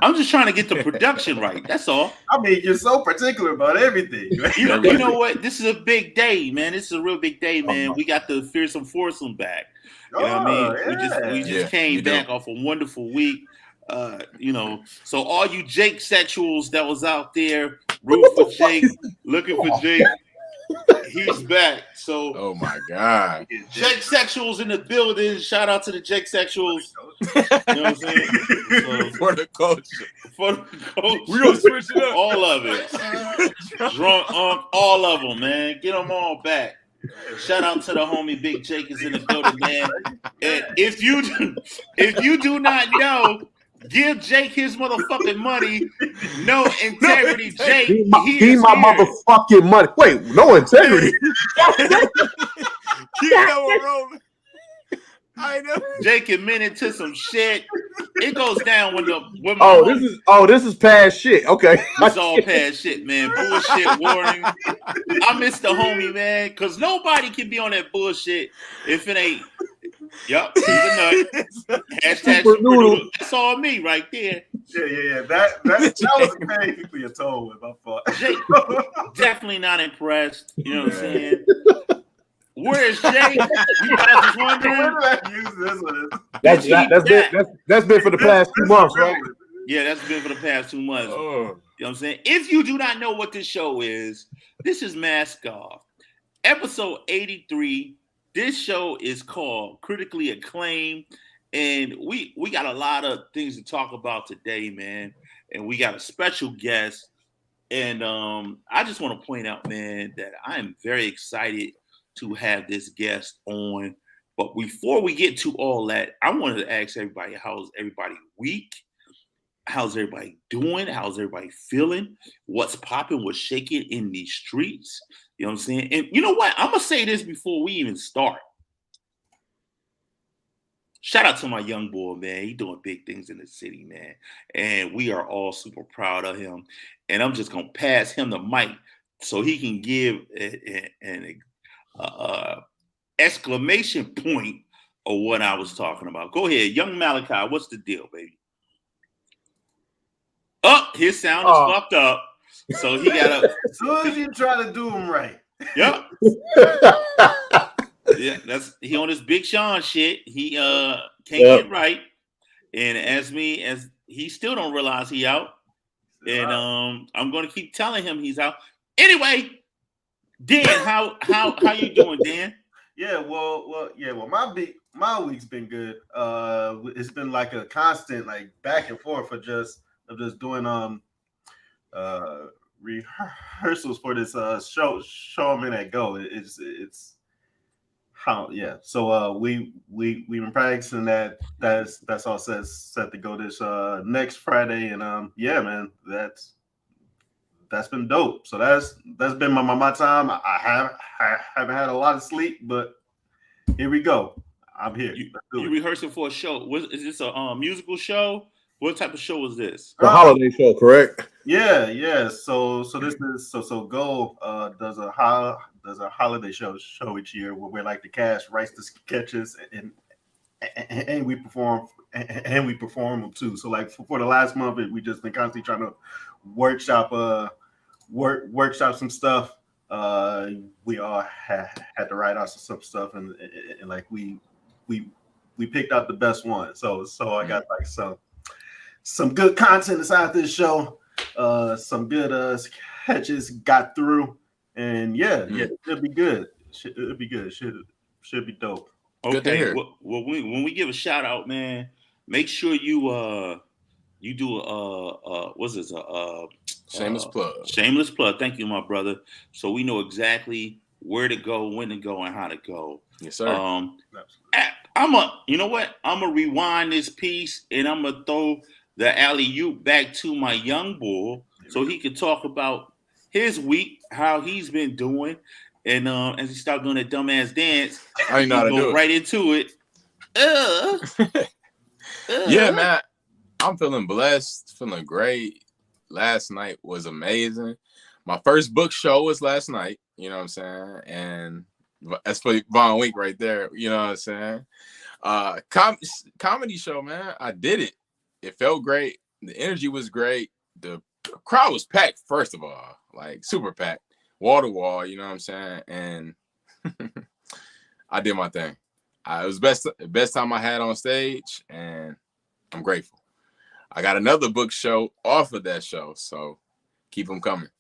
I'm just trying to get the production right. That's all. I mean, you're so particular about everything. You know what? This is a big day, man. This is a real big day, man. We got the fearsome foursome back. You know what I Oh, mean? We yeah. just came back off a wonderful week. So all you Jake sexuals that was out there rooting for Jake, looking for Jake, he's back. So oh my God. Jake sexuals in the building. Shout out to the Jake sexuals. You know what I'm saying? So, For the culture. for the coach. We're gonna switch it up. All of it. Drunk all of them, man. Get them all back. Shout out to the homie Big Jake is in the building, man. And if you do not know, give Jake his motherfucking money. No integrity, Jake. Give my motherfucking money. Wait, no integrity. Keep that one rolling. I know. Jake admitted to some shit. It goes down when this is past shit. Okay, it's all past shit, man. Bullshit warning. I miss the homie, man, because nobody can be on that bullshit if it ain't. Yup, he's a nut. Hashtag super noodle. That's all me right there. Yeah. That was a pain for your toe with my fault. Jake, definitely not impressed. You know what I'm saying? Where is Jake? You guys was wondering. Where did I use this one? That's been for the past 2 months, right? Yeah, that's been for the past 2 months. Oh. You know what I'm saying? If you do not know what this show is, this is Mask Off. Episode 83. This show is called Critically Acclaimed. And we got a lot of things to talk about today, man. And we got a special guest. And I just want to point out, man, that I am very excited to have this guest on. But before we get to all that, I wanted to ask everybody, how's everybody week? How's everybody doing? How's everybody feeling? What's popping? What's shaking in these streets? You know what I'm saying? And you know what? I'm going to say this before we even start. Shout out to my young boy, man. He's doing big things in the city, man. And we are all super proud of him. And I'm just going to pass him the mic so he can give an exclamation point of what I was talking about. Go ahead, young Malachi. What's the deal, baby? Oh, his sound is fucked up. So he got to. As soon as you try to do him right. Yep. Yeah, that's he on his Big Sean shit. He can't get right. And as he still don't realize he out. And I'm gonna keep telling him he's out. Anyway, Dan, how you doing, Dan? Yeah, well, my week's been good. It's been like a constant like back and forth of just doing rehearsals for this show I'm in at Go. It's how So we've been practicing that. That's all set to go this next Friday, and yeah, man, that's been dope. So that's been my time. I haven't had a lot of sleep, but here we go. I'm here. You rehearsing for a show? Is this a musical show? What type of show is this? A holiday show, correct? Yeah. So this is so Go does a holiday show each year where like the cast writes the sketches and we perform them too. So like for the last month, we just been constantly trying to workshop some stuff. We all had to write out some stuff and like we picked out the best one. So I got like some good content inside this show. Some good sketches got through, and yeah, it'll be good. It'll be good. Should be dope. Okay. Well, when we give a shout out, man, make sure you do what's this? Shameless plug. Shameless plug. Thank you, my brother. So we know exactly where to go, when to go, and how to go. Yes, sir. You know what? I'm gonna rewind this piece and I'm gonna throw the alley-oop back to my young boy so he can talk about his week, how he's been doing, and as he start doing that dumbass dance, I know how to do it. Right into it. Yeah, man. I'm feeling blessed, feeling great. Last night was amazing. My first book show was last night, you know what I'm saying? And that's for VonWenk right there, you know what I'm saying? Comedy show, man. I did it. It felt great. The energy was great. The crowd was packed, first of all, like super packed, wall to wall. You know what I'm saying? And I did my thing. It was the best time I had on stage, and I'm grateful. I got another book show off of that show, so keep them coming.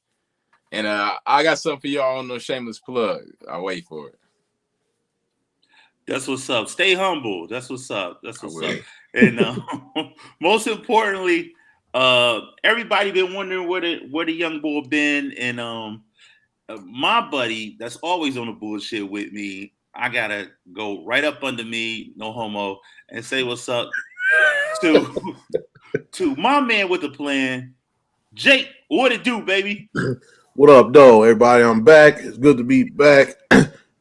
And I got something for y'all on no shameless plug. I'll wait for it. That's what's up. Stay humble. That's what's up. That's what's up. And most importantly, everybody been wondering where the young boy been, and my buddy that's always on the bullshit with me. I gotta go right up under me, no homo, and say what's up to my man with the plan, Jake. What it do, baby? What up, though, everybody? I'm back. It's good to be back.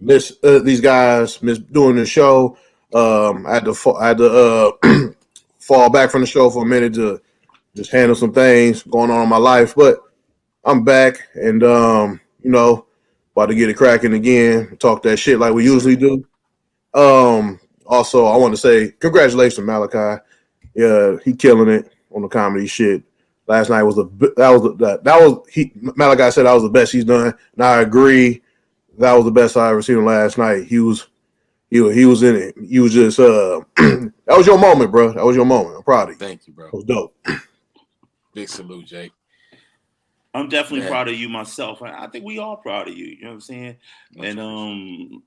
Miss these guys. Miss doing the show. I had to fall back from the show for a minute to just handle some things going on in my life, but I'm back, and about to get it cracking again. Talk that shit like we usually do. Also, I want to say congratulations, Malachi. Yeah, he killing it on the comedy shit. Last night was Malachi said that was the best he's done, and I agree. That was the best I ever seen him last night. He was in it. He was just that was your moment, bro. That was your moment. I'm proud of you. Thank you, bro. It was dope. Big salute, Jake. I'm definitely proud of you myself. I think we all proud of you. You know what I'm saying? And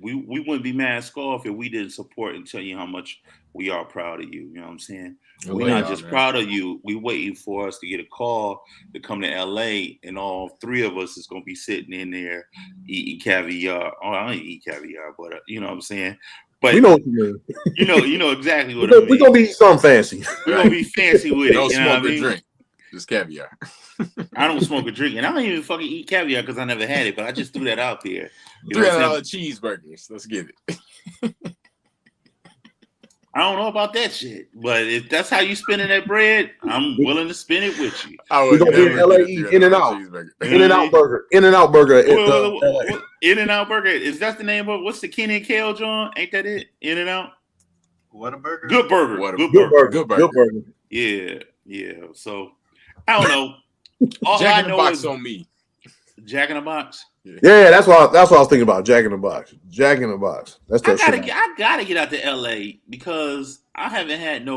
we wouldn't be mask off if we didn't support and tell you how much we are proud of you. You know what I'm saying? We're not just proud of you. We waiting for us to get a call to come to LA, and all three of us is gonna be sitting in there eating caviar. Oh, I don't eat caviar, but you know what I'm saying. But you know what you mean. You know exactly what I mean. We're gonna be something fancy. We're gonna be fancy with it. Don't you know smoke what or I mean? drink. Just caviar. I don't smoke or drink, and I don't even fucking eat caviar because I never had it. But I just threw that out there. $300 cheeseburgers. Let's get it. I don't know about that shit, but if that's how you spinning that bread, I'm willing to spin it with you. We're gonna be in LA eat In-N-Out. In-N-Out Burger. In-N-Out Burger. In-N-Out Burger. Is that the name of what's the Kenny and Kale John? Ain't that it? In-N-Out? What a burger. Good burger. Good burger. Yeah. So I don't know. All Jack I in the know Box is on me. Jack in the Box. Yeah, that's what I was thinking about. Jack in the Box. Jack in the Box. That's that shit. I gotta get out to LA because I haven't had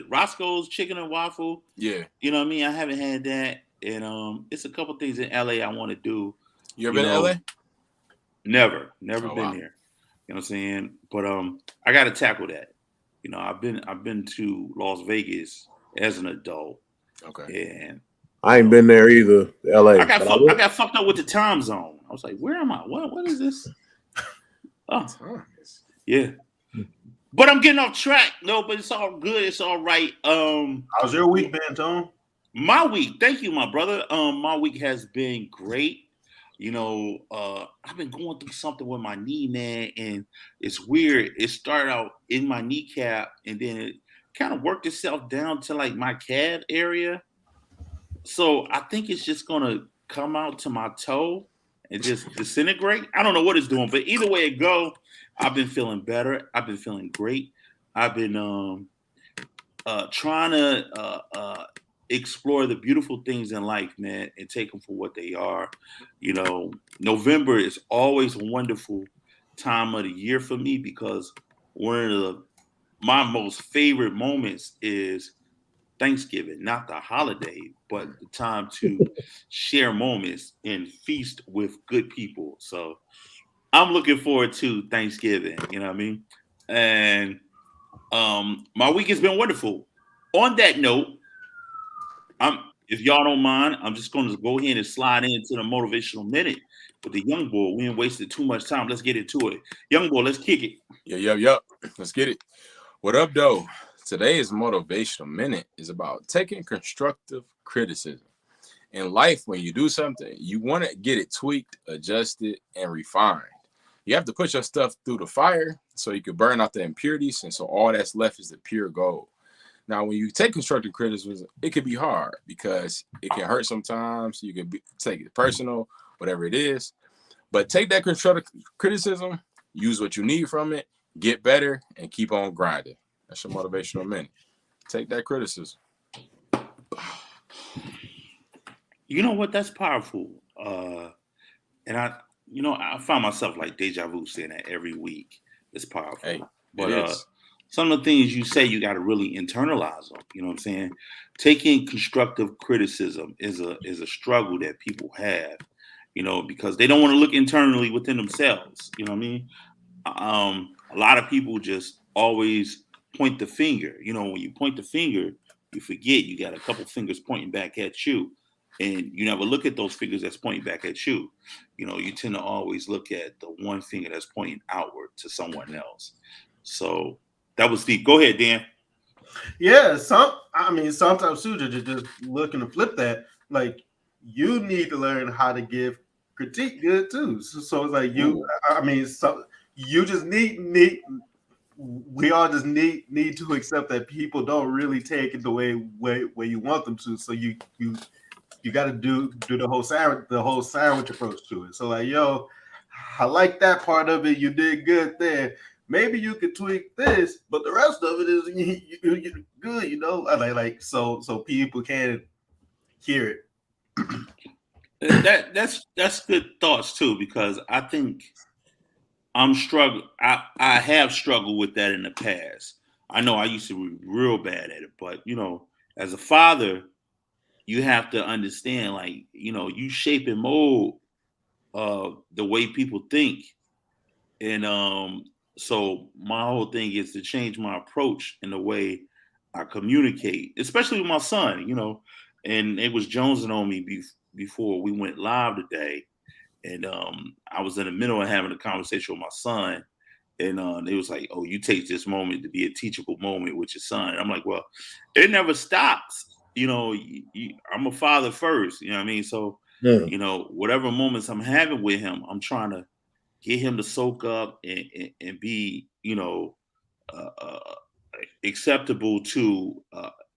Roscoe's Chicken and Waffle. Yeah. You know what I mean? I haven't had that. And it's a couple things in LA I want to do. You ever been to LA? Never been wow. there. You know what I'm saying? But I gotta tackle that. You know, I've been to Las Vegas as an adult. Okay. And I ain't been there either, LA. I got fucked up with the time zone. I was like, where am I? What is this? Oh, yeah. But I'm getting off track. No, but it's all good. It's all right. How's your week been, Tom? My week, thank you, my brother. My week has been great. You know, I've been going through something with my knee, man, and it's weird. It started out in my kneecap, and then it kind of worked itself down to like my calf area. So I think it's just gonna come out to my toe and just disintegrate. I don't know what it's doing, but either way it go, I've been feeling better. I've been feeling great. I've been trying to explore the beautiful things in life, man, and take them for what they are. You know, November is always a wonderful time of the year for me because one of my most favorite moments is Thanksgiving, not the holiday, but the time to share moments and feast with good people. So I'm looking forward to Thanksgiving, you know what I mean? And my week has been wonderful. On that note, if y'all don't mind, I'm just going to go ahead and slide into the motivational minute with the young boy. We ain't wasted too much time. Let's get into it. Young boy, let's kick it. Yep. Let's get it. What up, though? Today's motivational minute is about taking constructive criticism. In life, when you do something, you want to get it tweaked, adjusted, and refined. You have to put your stuff through the fire so you can burn out the impurities, and so all that's left is the pure gold. Now, when you take constructive criticism, it can be hard because it can hurt sometimes. You can take it personal, whatever it is. But take that constructive criticism, use what you need from it, get better, and keep on grinding. That's your motivational minute. Take that criticism. You know what? That's powerful. And I find myself like deja vu saying that every week. It's powerful. Hey, But it is. some of the things you say, you got to really internalize them. You know what I'm saying? Taking constructive criticism is a struggle that people have. Because they don't want to look internally within themselves. You know what I mean? A lot of people just always point the finger. When you point the finger, you forget you got a couple fingers pointing back at you, and you never look at those fingers that's pointing back at you. You tend to always look at the one finger that's pointing outward to someone else. So that was deep. Go ahead, Dan. Yeah, sometimes too, just looking to flip that, like you need to learn how to give critique good too. So it's like you just need we all just need to accept that people don't really take it the way you want them to. So you got to do the whole sandwich approach to it. So like, yo, I like that part of it. You did good there. Maybe you could tweak this, but the rest of it is you good, like so people can hear it. That's good thoughts too, because I think I'm struggling. I have struggled with that in the past. I know I used to be real bad at it, but as a father, you have to understand, like, you shape and mold the way people think. And so my whole thing is to change my approach in the way I communicate, especially with my son, and it was jonesing on me before we went live today. And I was in the middle of having a conversation with my son, and it was like, "Oh, you take this moment to be a teachable moment with your son." And I'm like, "Well, it never stops." I'm a father first. You know what I mean? So, Yeah. whatever moments I'm having with him, I'm trying to get him to soak up and be, acceptable to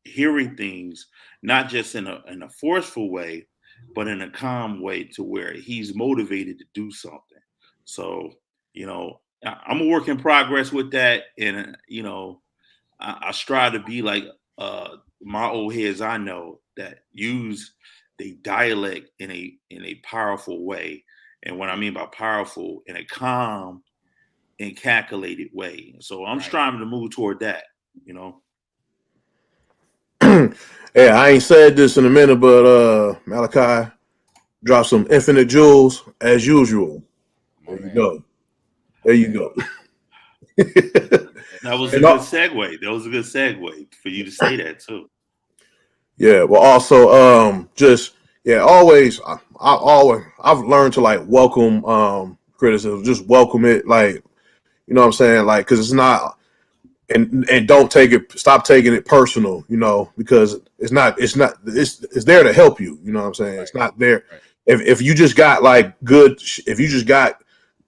hearing things, not just in a forceful way, but in a calm way to where he's motivated to do something. So, I'm a work in progress with that. And, I strive to be like my old heads I know that use the dialect in a powerful way. And what I mean by powerful, in a calm and calculated way. So I'm striving to move toward that, Yeah, I ain't said this in a minute, but Malachi dropped some infinite jewels as usual. My There you man. go. There you go. That was a And good segue. That was a good segue for you to say that too. yeah, well, also, always, I've learned to like welcome criticism, just welcome it, like, you know what I'm saying, like, because it's not, and don't stop taking it personal, because it's there to help you, you know what I'm saying, it's not there. Right. If you just got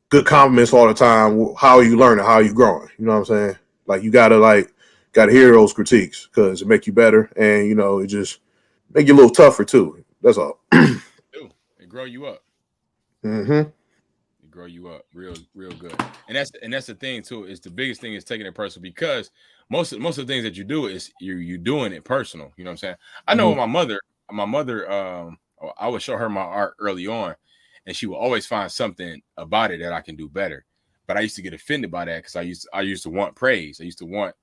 good compliments all the time, how are you learning? How are you growing? You know what I'm saying? Like you gotta hear those critiques because it make you better, and it just make you a little tougher too. That's all. It grow you up. Mm-hmm. It grow you up real good. And that's the thing too. Is the biggest thing is taking it personal, because most of the things that you do is you doing it personal. You know what I'm saying? I know my mother, I would show her my art early on, and she would always find something about it that I can do better. But I used to get offended by that because I used to want praise. I used to want,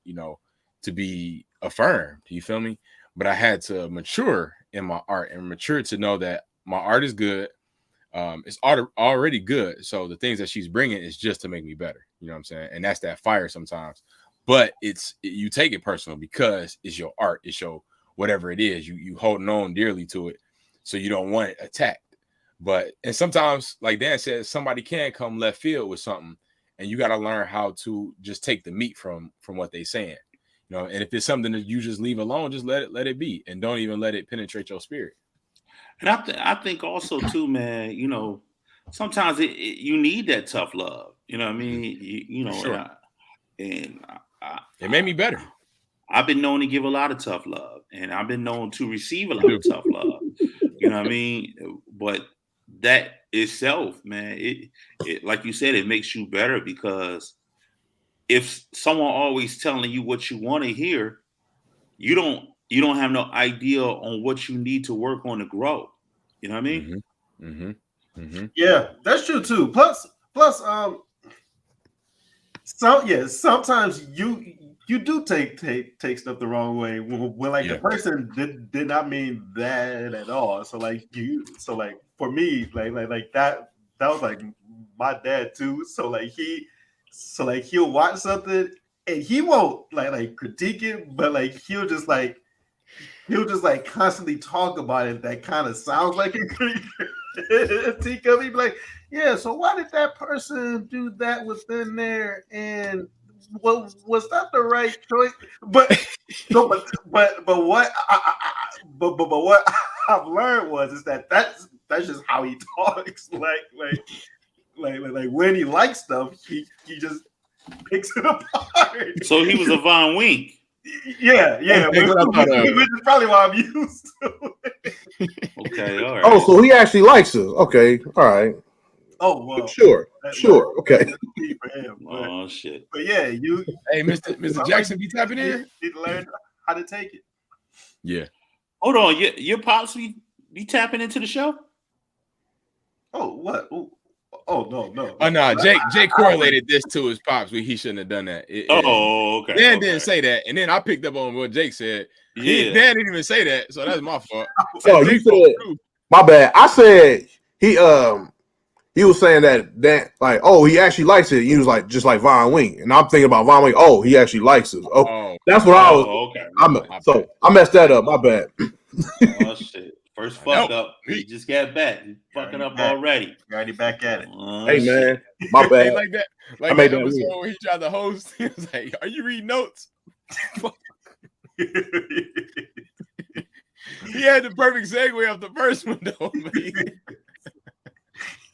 to be affirmed. You feel me? But I had to mature in my art and mature to know that my art is good. It's already good. So the things that she's bringing is just to make me better. You know what I'm saying? And that's that fire sometimes. But you take it personal because it's your art. It's your whatever it is. You holding on dearly to it, so you don't want it attacked. And sometimes, like Dan said, somebody can come left field with something, and you got to learn how to just take the meat from what they saying. And if it's something that you just leave alone, just let it be, and don't even let it penetrate your spirit. And I think also too, man, sometimes you need that tough love. You know what I mean? Sure. And It made me better. I've been known to give a lot of tough love, and I've been known to receive a lot of tough love. You know what I mean? But that itself, man, it like you said, it makes you better, because if someone always telling you what you want to hear, you don't you don't have no idea on what you need to work on to grow. You know what I mean? Yeah, that's true too. Plus, sometimes you do take stuff the wrong way when like the person did not mean that at all. So like for me, like that was like my dad too. So like he'll watch something and he won't like critique it, but like he'll just like constantly talk about it. That kind of sounds like a critique. He'd be like, yeah, so why did that person do that within there? And was that the right choice? But what what I've learned is that's just how he talks. Like when he likes stuff, he just picks it apart. So he was a VonWenk. Yeah, which is probably why I'm used to it. Okay, all right. Oh, so he actually likes us. Okay, all right. Oh well, sure. Okay. Oh shit. But yeah, you. Hey, Mr. Jackson, be tapping in. Need to learn how to take it. Yeah. Hold on, your pops be tapping into the show? Oh what? Oh no. Oh no, Jake correlated this to his pops. He shouldn't have done that. Okay. Dan didn't say that, and then I picked up on what Jake said. Dan didn't even say that, so that's my fault. So you said, my bad. I said he was saying that like, oh, he actually likes it. He was like just like VonWenk, and I'm thinking about VonWenk. Oh, he actually likes it. Oh, that's what I was. Okay. I messed that up. My bad. Oh shit. First fuck up. He just got back. He's fucking up already. You're already back at it. Hey man, my bad. Hey, like that. Like I made that that episode weird. where he tried to host. He was like, "Are you reading notes?" He had the perfect segue off the first one, though.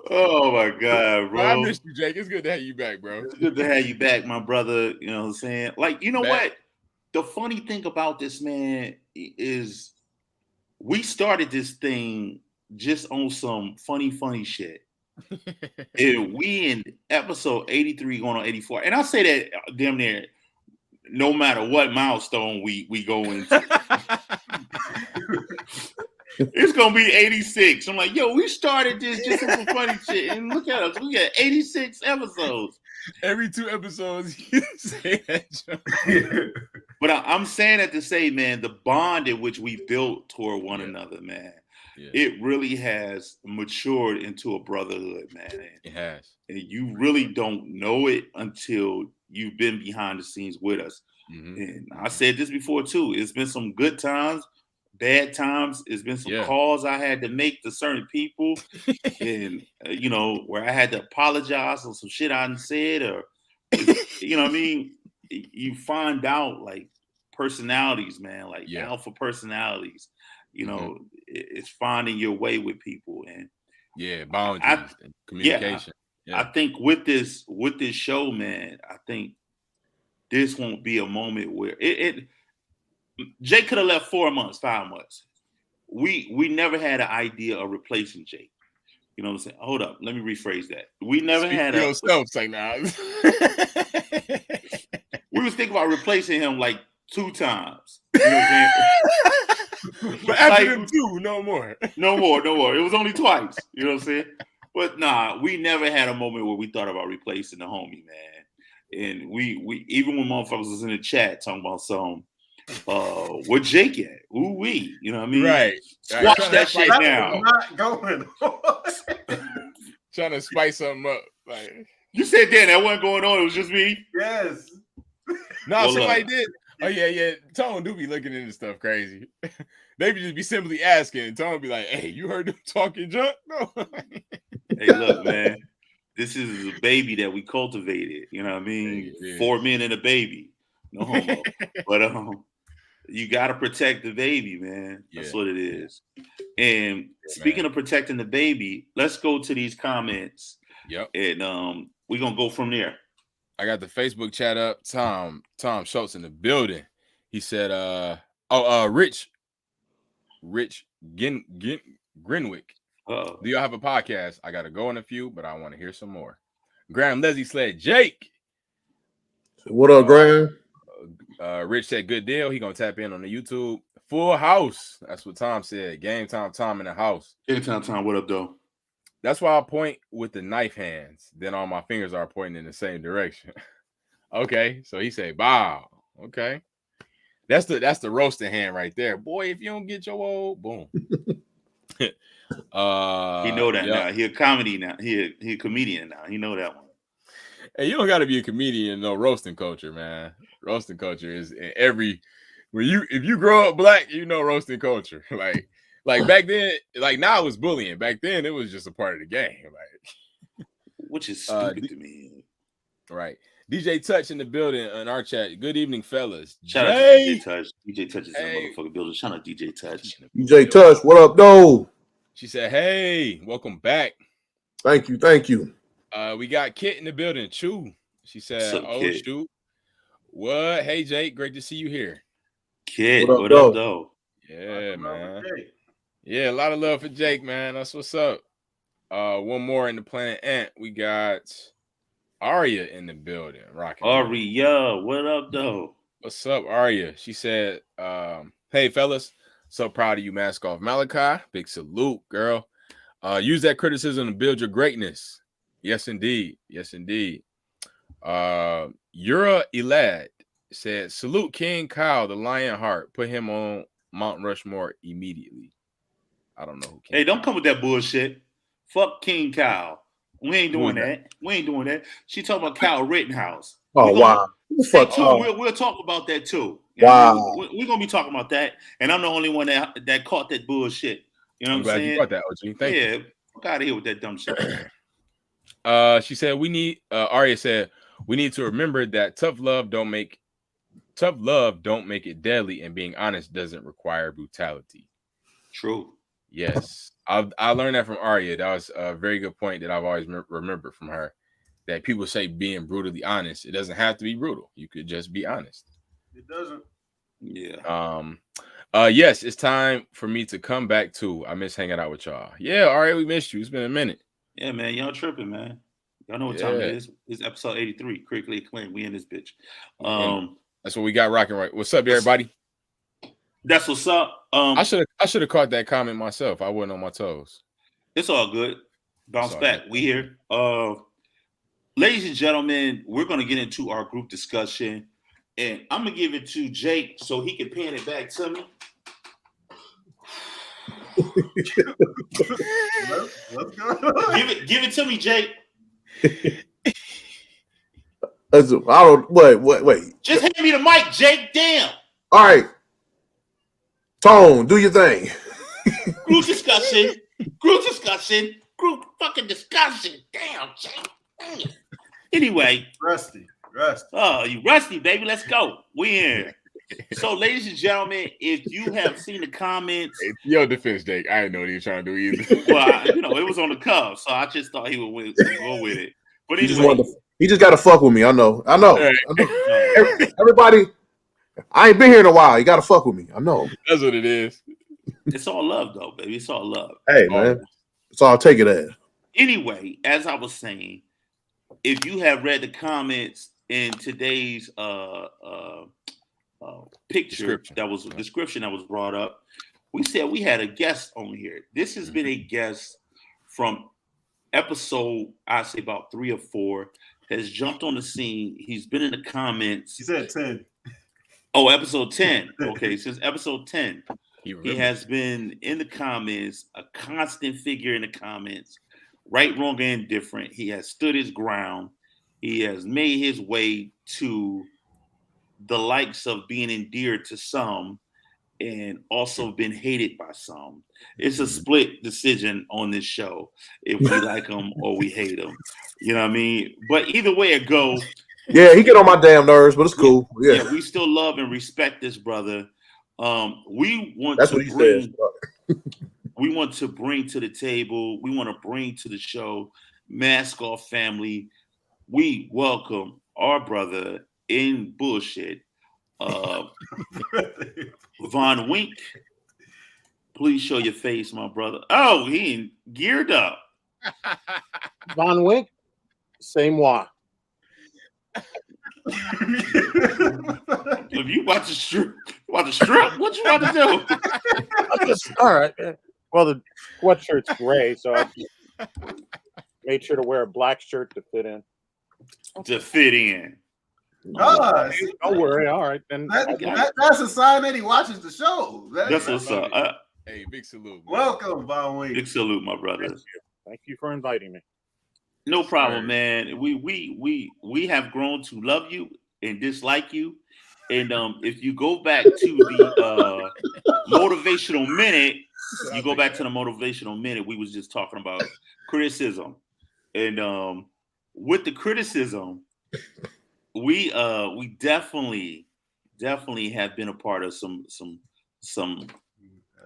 Oh my god, bro! I missed you, Jake. It's good to have you back, bro. It's good to have you back, my brother. You know what I'm saying? Like, you know what? The funny thing about this, man, is we started this thing just on some funny shit. And we in episode 83 going on 84. And I say that damn near no matter what milestone we go into. It's gonna be 86. I'm like, yo, we started this just on some funny shit. And look at us, we got 86 episodes. Every 2 episodes, you say that. But I'm saying that to say, man, the bond in which we built toward one another, man, it really has matured into a brotherhood, man. It has. And you really don't know it until you've been behind the scenes with us. And I said this before too. It's been some good times, bad times. It's been some calls I had to make to certain people, and you know, where I had to apologize on some shit I said, or you know what I mean. You find out like personalities, man, like alpha personalities. You know, it's finding your way with people, and boundaries and communication. I think with this show, man, I think this won't be a moment where Jake could have left 4 months, 5 months. We never had an idea of replacing Jake. You know what I'm saying? Hold up, let me rephrase that. We never had a yourself like now. We was thinking about replacing him like 2 times. You know what I'm saying? But after them 2, no more. No more. It was only twice. You know what I'm saying? But nah, we never had a moment where we thought about replacing the homie, man. And we even when motherfuckers was in the chat talking about some what Jake at? Ooh wee. You know what I mean? Right. Squash that shit now. Not going on. Trying to spice something up. Like you said that wasn't going on, it was just me. Yes. No, somebody did. Oh yeah. Tone do be looking into stuff crazy. They just be simply asking, and Tone be like, "Hey, you heard them talking junk?" No. Hey, look, man. This is a baby that we cultivated. You know what I mean? 4 men and a baby. No homo. But you got to protect the baby, man. That's what it is. And speaking of protecting the baby, let's go to these comments. Yep. And we're gonna go from there. I got the Facebook chat up. Tom Schultz in the building. He said, Rich Grinwick. Do y'all have a podcast? I gotta go in a few, but I want to hear some more. Graham Leslie said, Jake. What up, Graham? Rich said, good deal. He gonna tap in on the YouTube. Full house. That's what Tom said. Game time, Tom in the house. Anytime, Tom. What up, though? That's why I point with the knife hands. Then all my fingers are pointing in the same direction. Okay, so he said, "Bow." Okay, that's the roasting hand right there, boy. If you don't get your old boom. He know that yep. now. He a comedy now. He a comedian now. He know that one. Hey, you don't got to be a comedian, no roasting culture, man. Roasting culture is in every if you grow up black, you know roasting culture. Like back then, like now it was bullying. Back then, it was just a part of the game. Like, which is stupid to me. Right. DJ Touch in the building in our chat. Good evening, fellas. Shout out to DJ Touch. DJ Touch is in the motherfucking building. Shout out to DJ Touch. DJ Touch, what up, though? She said, "Hey, welcome back." Thank you. We got Kit in the building. Chew. She said, "Oh Kit? shoot, what? Hey Jake, great to see you here." Kit, what up, though? Yeah, man. Yeah, a lot of love for Jake, man. That's what's up. One more in the Planet Ant. We got Aria in the building. Rocking. Aria, what up, though? What's up, Aria? She said, "Hey, fellas, so proud of you, Mask Off Malachi. Big salute, girl. Use that criticism to build your greatness. Yes, indeed. Yes, indeed." Yura Elad said, "Salute King Kyle, the Lionheart. Put him on Mount Rushmore immediately." I don't know who Hey, don't come with that bullshit. Fuck King Kyle. We ain't doing that. We ain't doing that. She talking about Kyle Rittenhouse. Oh, wow. We'll talk about that too. Wow. We're gonna be talking about that, and I'm the only one that caught that bullshit. You know what I'm saying? You caught that, OG. Thank you. Fuck out of here with that dumb shit. She said Arya said we need to remember that tough love don't make it deadly, and being honest doesn't require brutality. True. Yes. I learned that from Arya. That was a very good point that I've always remembered from her. That people say being brutally honest. It doesn't have to be brutal. You could just be honest. It doesn't. Yeah. Yes, it's time for me to come back too. I miss hanging out with y'all. Yeah, Arya, we missed you. It's been a minute. Yeah, man. Y'all tripping, man. Y'all know what time it is. It's episode 83, critically acclaimed. We in this bitch. That's what we got rocking right. What's up, everybody? That's what's up. I should have caught that comment myself. I wasn't on my toes. It's all good. Bounce back. We here. Ladies and gentlemen, we're gonna get into our group discussion, and I'm gonna give it to Jake so he can pan it back to me. Let's go. Give it to me, Jake. Wait. Just hand me the mic, Jake. Damn. All right. Tone, do your thing. Group discussion. Group fucking discussion. Damn, Jake. Damn. Anyway. Rusty. Oh, you rusty, baby. Let's go. We in. So, ladies and gentlemen, if you have seen the comments, your defense, Jake. I didn't know what he was trying to do either. Well, it was on the cuff, so I just thought he would go with it. But anyway, he just got to fuck with me. I know. Right. Everybody, I ain't been here in a while. You got to fuck with me. I know. That's what it is. It's all love, though, baby. It's all love. Hey, man. That's all I'll take it as. Anyway, as I was saying, if you have read the comments in today's description that was brought up, we said we had a guest on here. This has been a guest from episode, I'd say about 3 or 4, has jumped on the scene. He's been in the comments. He said 10. Oh, episode 10. Okay, since episode 10. He has been in the comments, a constant figure in the comments, right, wrong, and indifferent. He has stood his ground. He has made his way to the likes of being endeared to some and also been hated by some. It's a split decision on this show if we like him or we hate him. You know what I mean? But either way it goes. Yeah, he get on my damn nerves, but it's cool. Yeah, we still love and respect this brother. We want That's to what he bring, says. We want to bring to the table, we want to bring to the show, Mask Off family. We welcome our brother in bullshit, VonWenk. Please show your face, my brother. Oh, he geared up. VonWenk, c'est moi. If you about to strip, what you about to do? All right. Well, the sweatshirt's gray, so I made sure to wear a black shirt to fit in. To fit in. Don't worry. All right, then. That's a sign that he watches the show. That's what's up. Hey, big salute. Man. Welcome, VonWenk. Big salute, my brother. Thank you for inviting me. No problem, man. We have grown to love you and dislike you. And if you go back to the motivational minute, we was just talking about criticism. And with the criticism, we definitely have been a part of some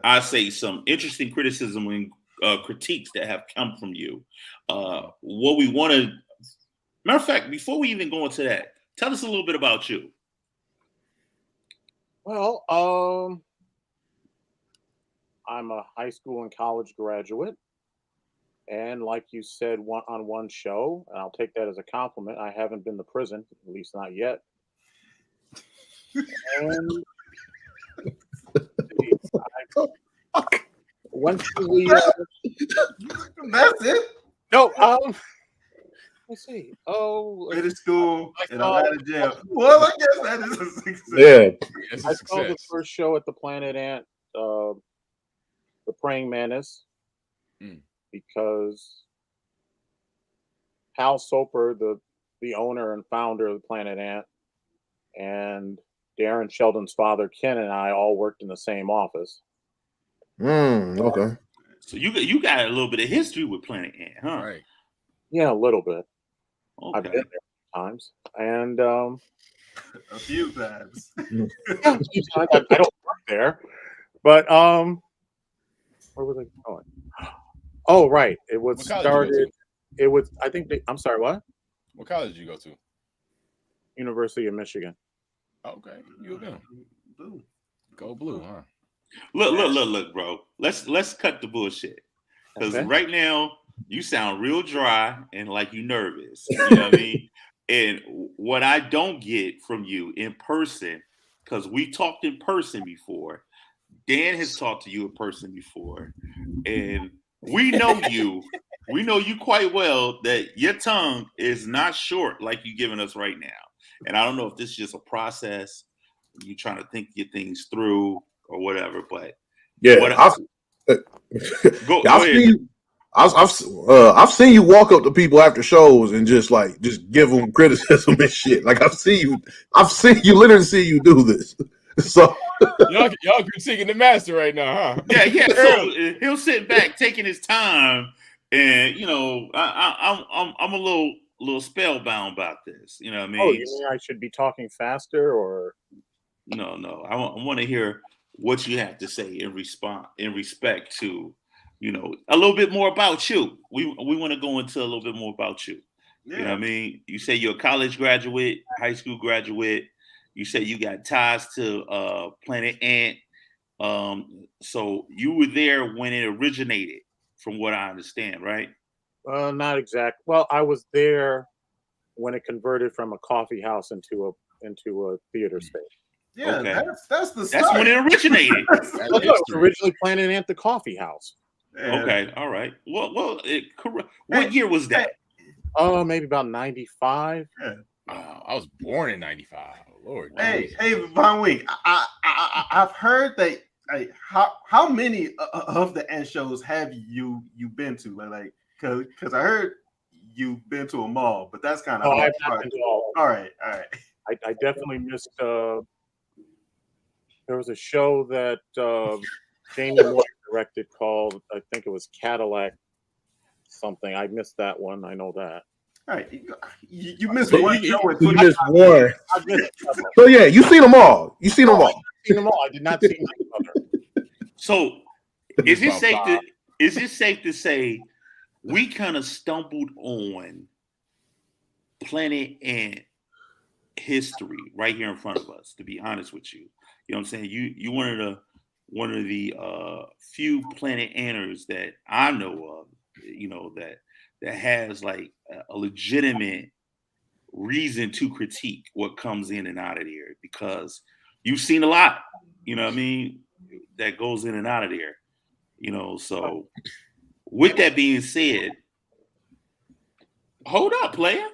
I say some interesting criticism and critiques that have come from you. What we want to, matter of fact, before we even go into that, tell us a little bit about you. Well, I'm a high school and college graduate. And like you said on one show, and I'll take that as a compliment, I haven't been to prison, at least not yet. And I went to the... That's it? No, let's see. Went to school and I'm out of jail. Well, I guess that is a success. Yeah. I saw the first show at the Planet Ant, The Praying Mantis, because Hal Soper, the owner and founder of the Planet Ant, and Darren Sheldon's father, Ken, and I all worked in the same office. Okay. So you got a little bit of history with Planet Ant, huh? Right. Yeah, a little bit. Okay. I've been there times, and a few times. I don't work there, but where was I going? Oh, right. It was started. It was. I think. I'm sorry. What? What college did you go to? University of Michigan. Okay, you again. Blue. Go blue, huh? Look, bro. Let's cut the bullshit. Because right now you sound real dry and like you nervous. You know what I mean? And what I don't get from you in person, because we talked in person before. Dan has talked to you in person before, and we know you. We know you quite well that your tongue is not short like you're giving us right now. And I don't know if this is just a process, you trying to think your things through or whatever. But yeah, go ahead. I've seen you walk up to people after shows and just give them criticism and shit. Like I've seen you literally see you do this. So y'all critiquing the master right now, huh? Yeah. So he'll sit back taking his time, and I'm a little spellbound about this. You know what I mean? Oh, you mean I should be talking faster, or no? I want to hear what you have to say in respect to, a little bit more about you. We want to go into a little bit more about you. Yeah. You know what I mean? You say you're a college graduate, high school graduate. You say you got ties to Planet Ant. So you were there when it originated, from what I understand, right? Not exact. Well, I was there when it converted from a coffee house into a theater space. Yeah, okay. That's the start. That's when it originated. It was originally Planet Ant, the coffee house. Yeah. Okay, all right. Well, what year was that? Maybe about 95. Yeah. I was born in 95. Lord. Hey, VonWenk, I've heard that. How many of the Ant shows have you been to? Like, because I heard you've been to them all, but that's kind of I've not been to all. All right. I definitely missed. There was a show that Jamie Moore directed called, I think it was Cadillac something. I missed that one. I know that. All right, you missed one show. You missed one. So yeah, you seen them all. You seen them all. I've seen them all. I did not see any other. So is it safe to say we kind of stumbled on Planet Ant history right here in front of us, to be honest with you? You know what I'm saying? You one of the few Planet Anters that I know of, that has like a legitimate reason to critique what comes in and out of there because you've seen a lot, you know what I mean, that goes in and out of there, you know. So with that being said, hold up, player.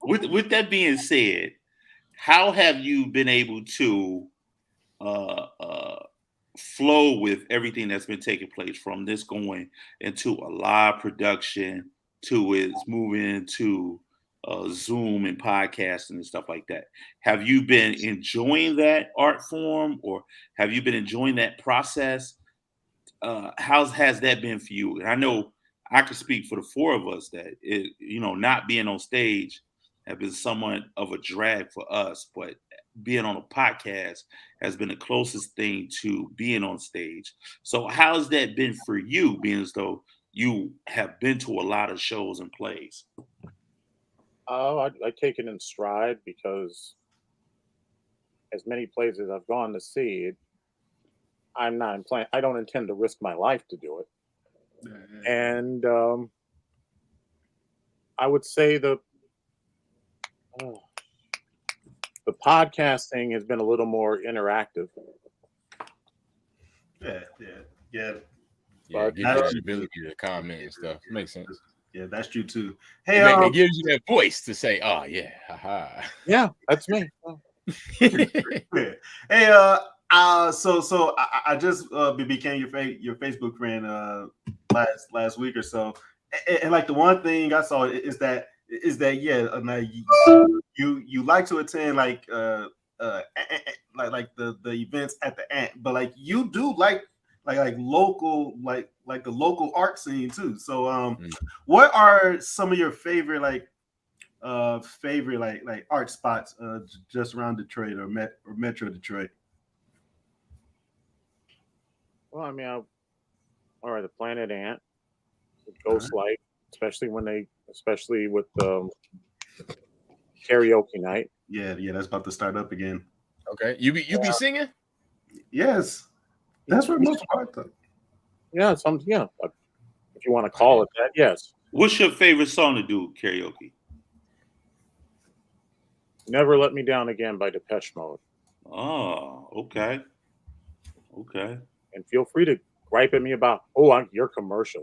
With that being said, how have you been able to flow with everything that's been taking place from this going into a live production to its moving into Zoom and podcasting and stuff like that? Have you been enjoying that art form, or have you been enjoying that process? How has that been for you? And I know I could speak for the four of us that it, you know, not being on stage have been somewhat of a drag for us, but being on a podcast has been the closest thing to being on stage. So how's that been for you, being as though you have been to a lot of shows and plays? I take it in stride because as many places I've gone to see, I'm not playing. I don't intend to risk my life to do it. And I would say the podcasting has been a little more interactive. Yeah. But gives you the ability to comment and stuff. Makes sense. Yeah, that's true too. Hey, it gives you that voice to say, "Oh yeah, haha." Yeah, that's me. Hey, so I just became your Facebook friend last week or so, and like the one thing I saw is that you like to attend like the events at the Ant, but like you do like local like the local art scene too. So what are some of your favorite like art spots just around Detroit or Metro Detroit? Well, I mean, all right, the Planet Ant, Ghost Light, especially with karaoke night. Yeah, that's about to start up again. Okay, you be singing? Yes, that's what most part though. Yeah, if you want to call it that, yes. What's your favorite song to do karaoke? Never Let Me Down Again by Depeche Mode. Oh, okay. And feel free to gripe at me about, you're commercial.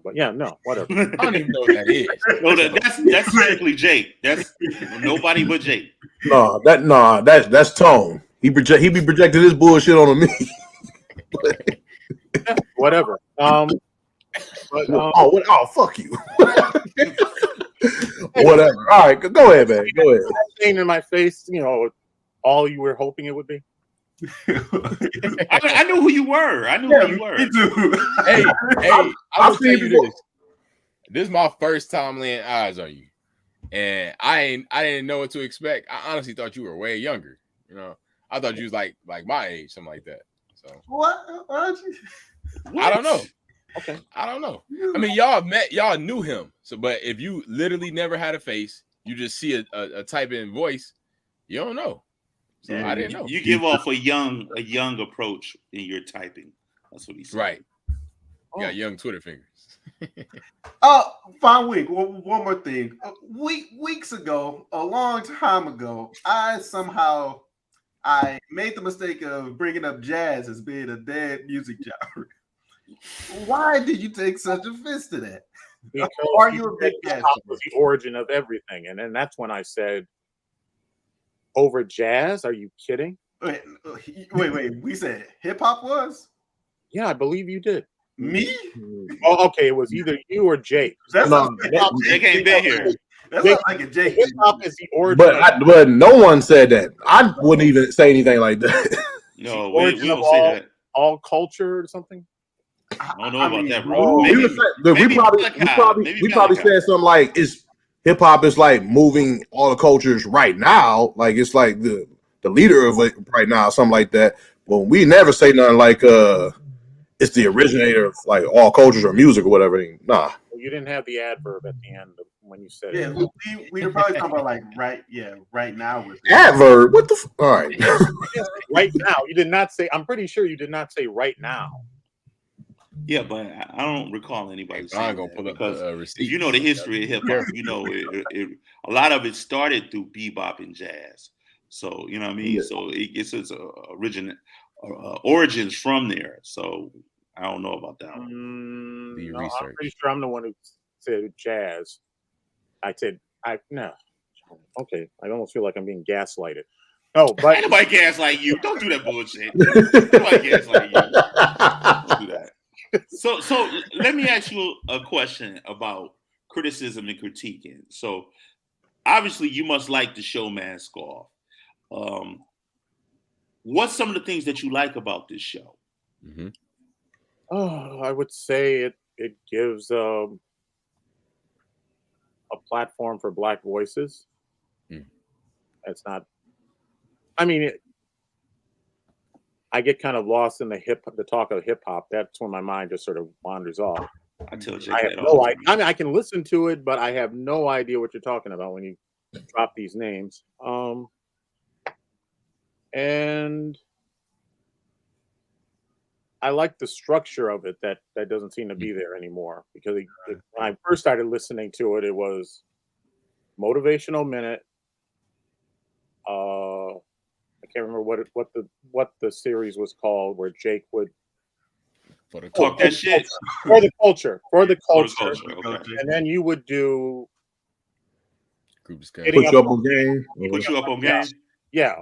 But yeah, no, whatever. I don't even know what that is. No, that's strictly Jake. That's nobody but Jake. That's Tone. He be projecting his bullshit on me. Yeah, whatever. Fuck you. Whatever. All right, go ahead, man. Go ahead. Saying in my face, all you were hoping it would be. I knew who you were. Me too. Hey, I'll tell you this. This is my first time laying eyes on you, and I didn't know what to expect. I honestly thought you were way younger. You know, I thought you was like my age, something like that. So what? I don't know. Okay, I don't know. I mean, y'all knew him. So, but if you literally never had a face, you just see a type in voice, you don't know. So I didn't know. You give off a young approach in your typing. That's what he said. Right. You got young Twitter fingers. VonWenk. One more thing. Weeks ago, a long time ago, I made the mistake of bringing up jazz as being a dead music genre. Why did you take such offense to that? Because are you a big jazz? Was the origin of everything, and then that's when I said, over jazz? Are you kidding? Wait. We said hip hop was? Yeah, I believe you did. Me? Oh, okay. It was either you or Jake. Jake ain't been here. That's not like a Jake. Hip hop is the origin. But no one said that. I wouldn't even say anything like that. No, we don't say that. All culture or something. I don't know about that, bro. We probably said something like hip hop is like moving all the cultures right now. Like it's like the leader of it right now, something like that. But we never say nothing like it's the originator of like all cultures or music or whatever. Nah. You didn't have the adverb at the end when you said it. We were probably talking about like right now with adverb. What the all right. Right now. You did not say, I'm pretty sure you did not say right now. Yeah, but I don't recall anybody I'm saying gonna that pull up because the if receipt. you know the history of hip hop, Careful. you know a lot of it started through bebop and jazz. So you know what I mean. Yeah. So it gets its origins from there. So I don't know about that one. Do your No, I'm research. pretty sure I'm the one who said jazz. I said no. Okay, I almost feel like I'm being gaslighted. No, but Ain't nobody gaslight you. Don't do that bullshit. Nobody gaslight you. Don't do that. So let me ask you a question about criticism and critiquing. So obviously you must like the show Mask Off. What's some of the things that you like about this show? Mhm. I would say it gives a platform for Black voices. Mm. It's not. I mean, I get kind of lost in the talk of hip hop. That's when my mind just sort of wanders off. I tell Jake I have that all no the idea. I mean, I can listen to it, but I have no idea what you're talking about when you drop these names. And I like the structure of it that doesn't seem to be there anymore because when I first started listening to it, it was motivational minute. I can't remember what the series was called where Jake would For the Talk that shit. for the culture, For the culture, culture. and then you would do group discussion. hitting Put you up on game. Put you up on game. yeah,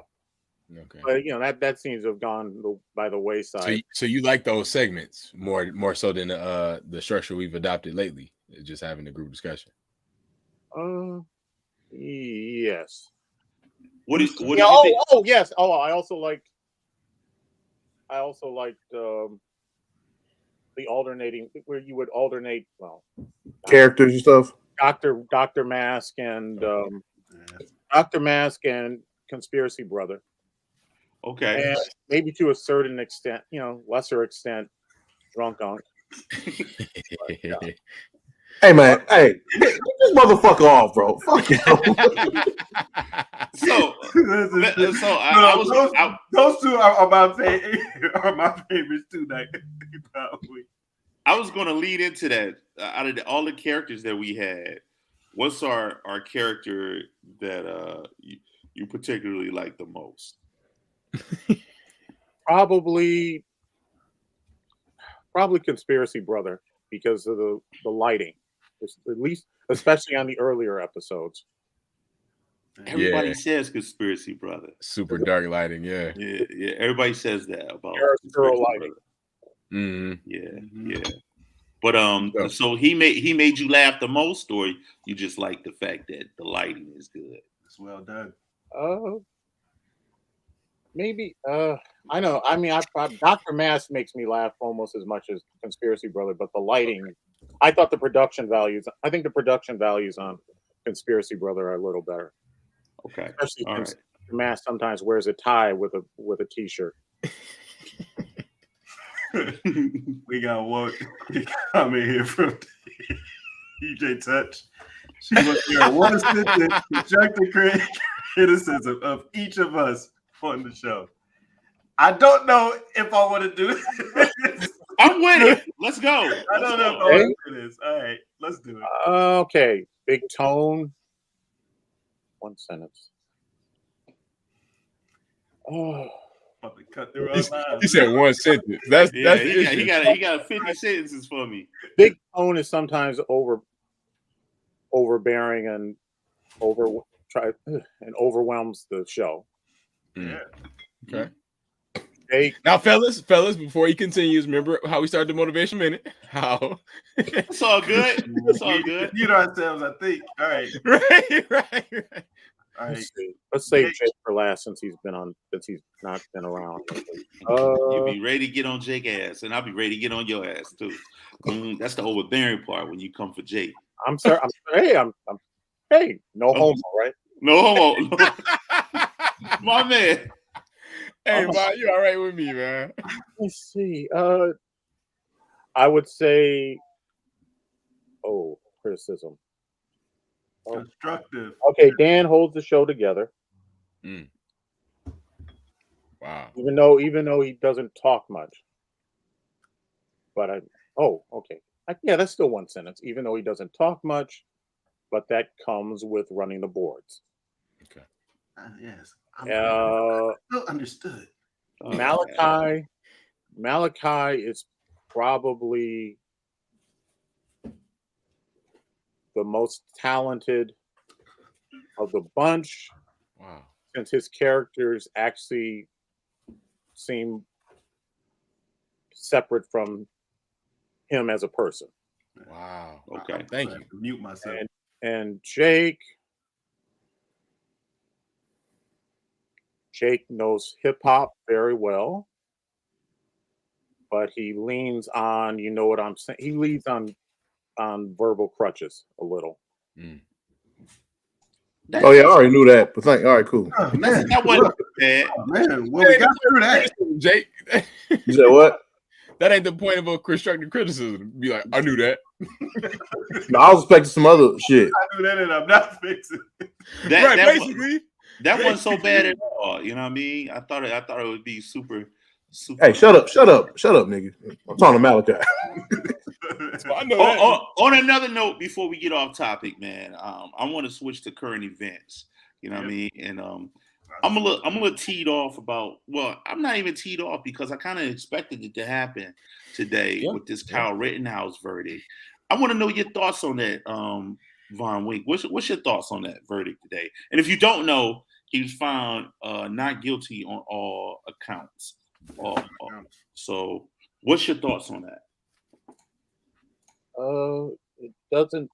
Okay. but that seems to have gone by the wayside. So you like those segments more so than the structure we've adopted lately, just having a group discussion. Yes. What did you Yeah, think? oh yes. Oh, I also liked the alternating where you would alternate. Well, Characters and stuff. Dr. Mask and Dr. Mask and Conspiracy Brother, Okay. and maybe to a certain extent, lesser extent, Drunk Unk. Hey man, hey, get this motherfucker off, bro. Fuck you. So those two are my favorites too. Probably. I was going to lead into that. Out of all the characters that we had, what's our character that you particularly like the most? Probably Conspiracy Brother because of the lighting, at least especially on the earlier episodes. Everybody says Conspiracy Brother. Super dark lighting, yeah. Yeah. Everybody says that about Girl lighting. Mm-hmm. Yeah. But so he made you laugh the most, or you just like the fact that the lighting is good? It's well done. Maybe. I know. I mean, Dr. Mask makes me laugh almost as much as Conspiracy Brother, but the lighting. I thought the production values. I think the production values on Conspiracy Brother are a little better. Okay. Especially All since right. Dr. Mask sometimes wears a tie with a t-shirt. We got one comment here from EJ Touch. She was here one sentence constructive criticism of each of us on the show. I don't know if I want to do this. I'm with it. Let's go. I don't know if I want to do this. All right, let's do it. Okay, Big Tone. One sentence. Oh. Cut through He said one sentence. That's he issue. got 50 sentences for me. Big Tone is sometimes overbearing and overwhelms the show. Yeah. Okay. Hey, now, fellas, before he continues, remember how we started the Motivation Minute? How? It's all good. It's all good. You know ourselves, I think. All right. Right. All right. Let's save Jake for last since he's not been around. You'll be ready to get on Jake's ass, and I'll be ready to get on your ass too. That's the overbearing part when you come for Jake. I'm sorry. Hey, no homo, right? No homo. My man. Hey, man, you all right with me, man? Let's see. I would say, criticism. Constructive. Okay, Dan holds the show together. Mm. Wow. Even though he doesn't talk much, but Oh, okay. Yeah, that's still one sentence, even though he doesn't talk much, but that comes with running the boards. Okay. Yes, Uh, still understood. Oh, man. Malachi is probably the most talented of the bunch, Wow. since his characters actually seem separate from him as a person. Wow. Okay. Thank I you. have to mute myself. And Jake knows hip hop very well, but he leans on, you know what I'm saying? He leans on verbal crutches a little. Mm. Oh yeah, I already knew that. But all right, cool. Oh man, That wasn't bad. oh, man. Well, we got through that. Jake. You said what? That ain't the point of a constructive criticism. Be like, I knew that. No, I was expecting some other shit. I knew that, and I'm not fixing. Right, basically. That wasn't so bad at all. You know what I mean? I thought it would be super. Hey, shut up, nigga. I'm talking to Malachi. I know that. On another note, before we get off topic, man, I want to switch to current events. You know what I mean? And I'm a little teed off about. Well, I'm not even teed off because I kind of expected it to happen today with this Kyle Rittenhouse verdict. I want to know your thoughts on that, VonWenk. What's your thoughts on that verdict today? And if you don't know, he was found not guilty on all accounts. So, what's your thoughts on that? It doesn't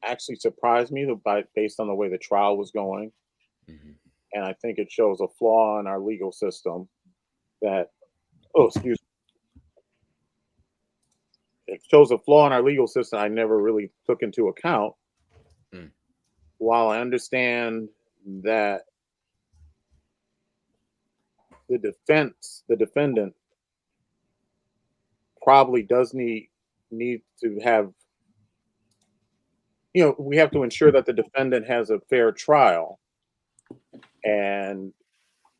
actually surprise me based on the way the trial was going. Mm-hmm. And I think it shows a flaw in our legal system that, it shows a flaw in our legal system I never really took into account. Mm. While I understand that the defendant probably does need to have, we have to ensure that the defendant has a fair trial. And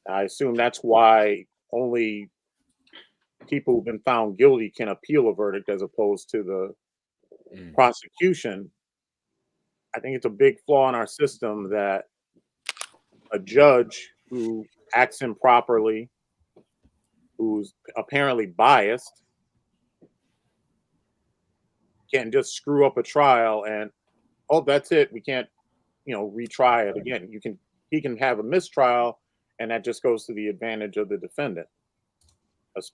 I assume that's why only people who've been found guilty can appeal a verdict as opposed to the prosecution. I think it's a big flaw in our system that a judge who acts improperly, who's apparently biased, can just screw up a trial and, oh, that's it. We can't, retry it again. He can have a mistrial, and that just goes to the advantage of the defendant.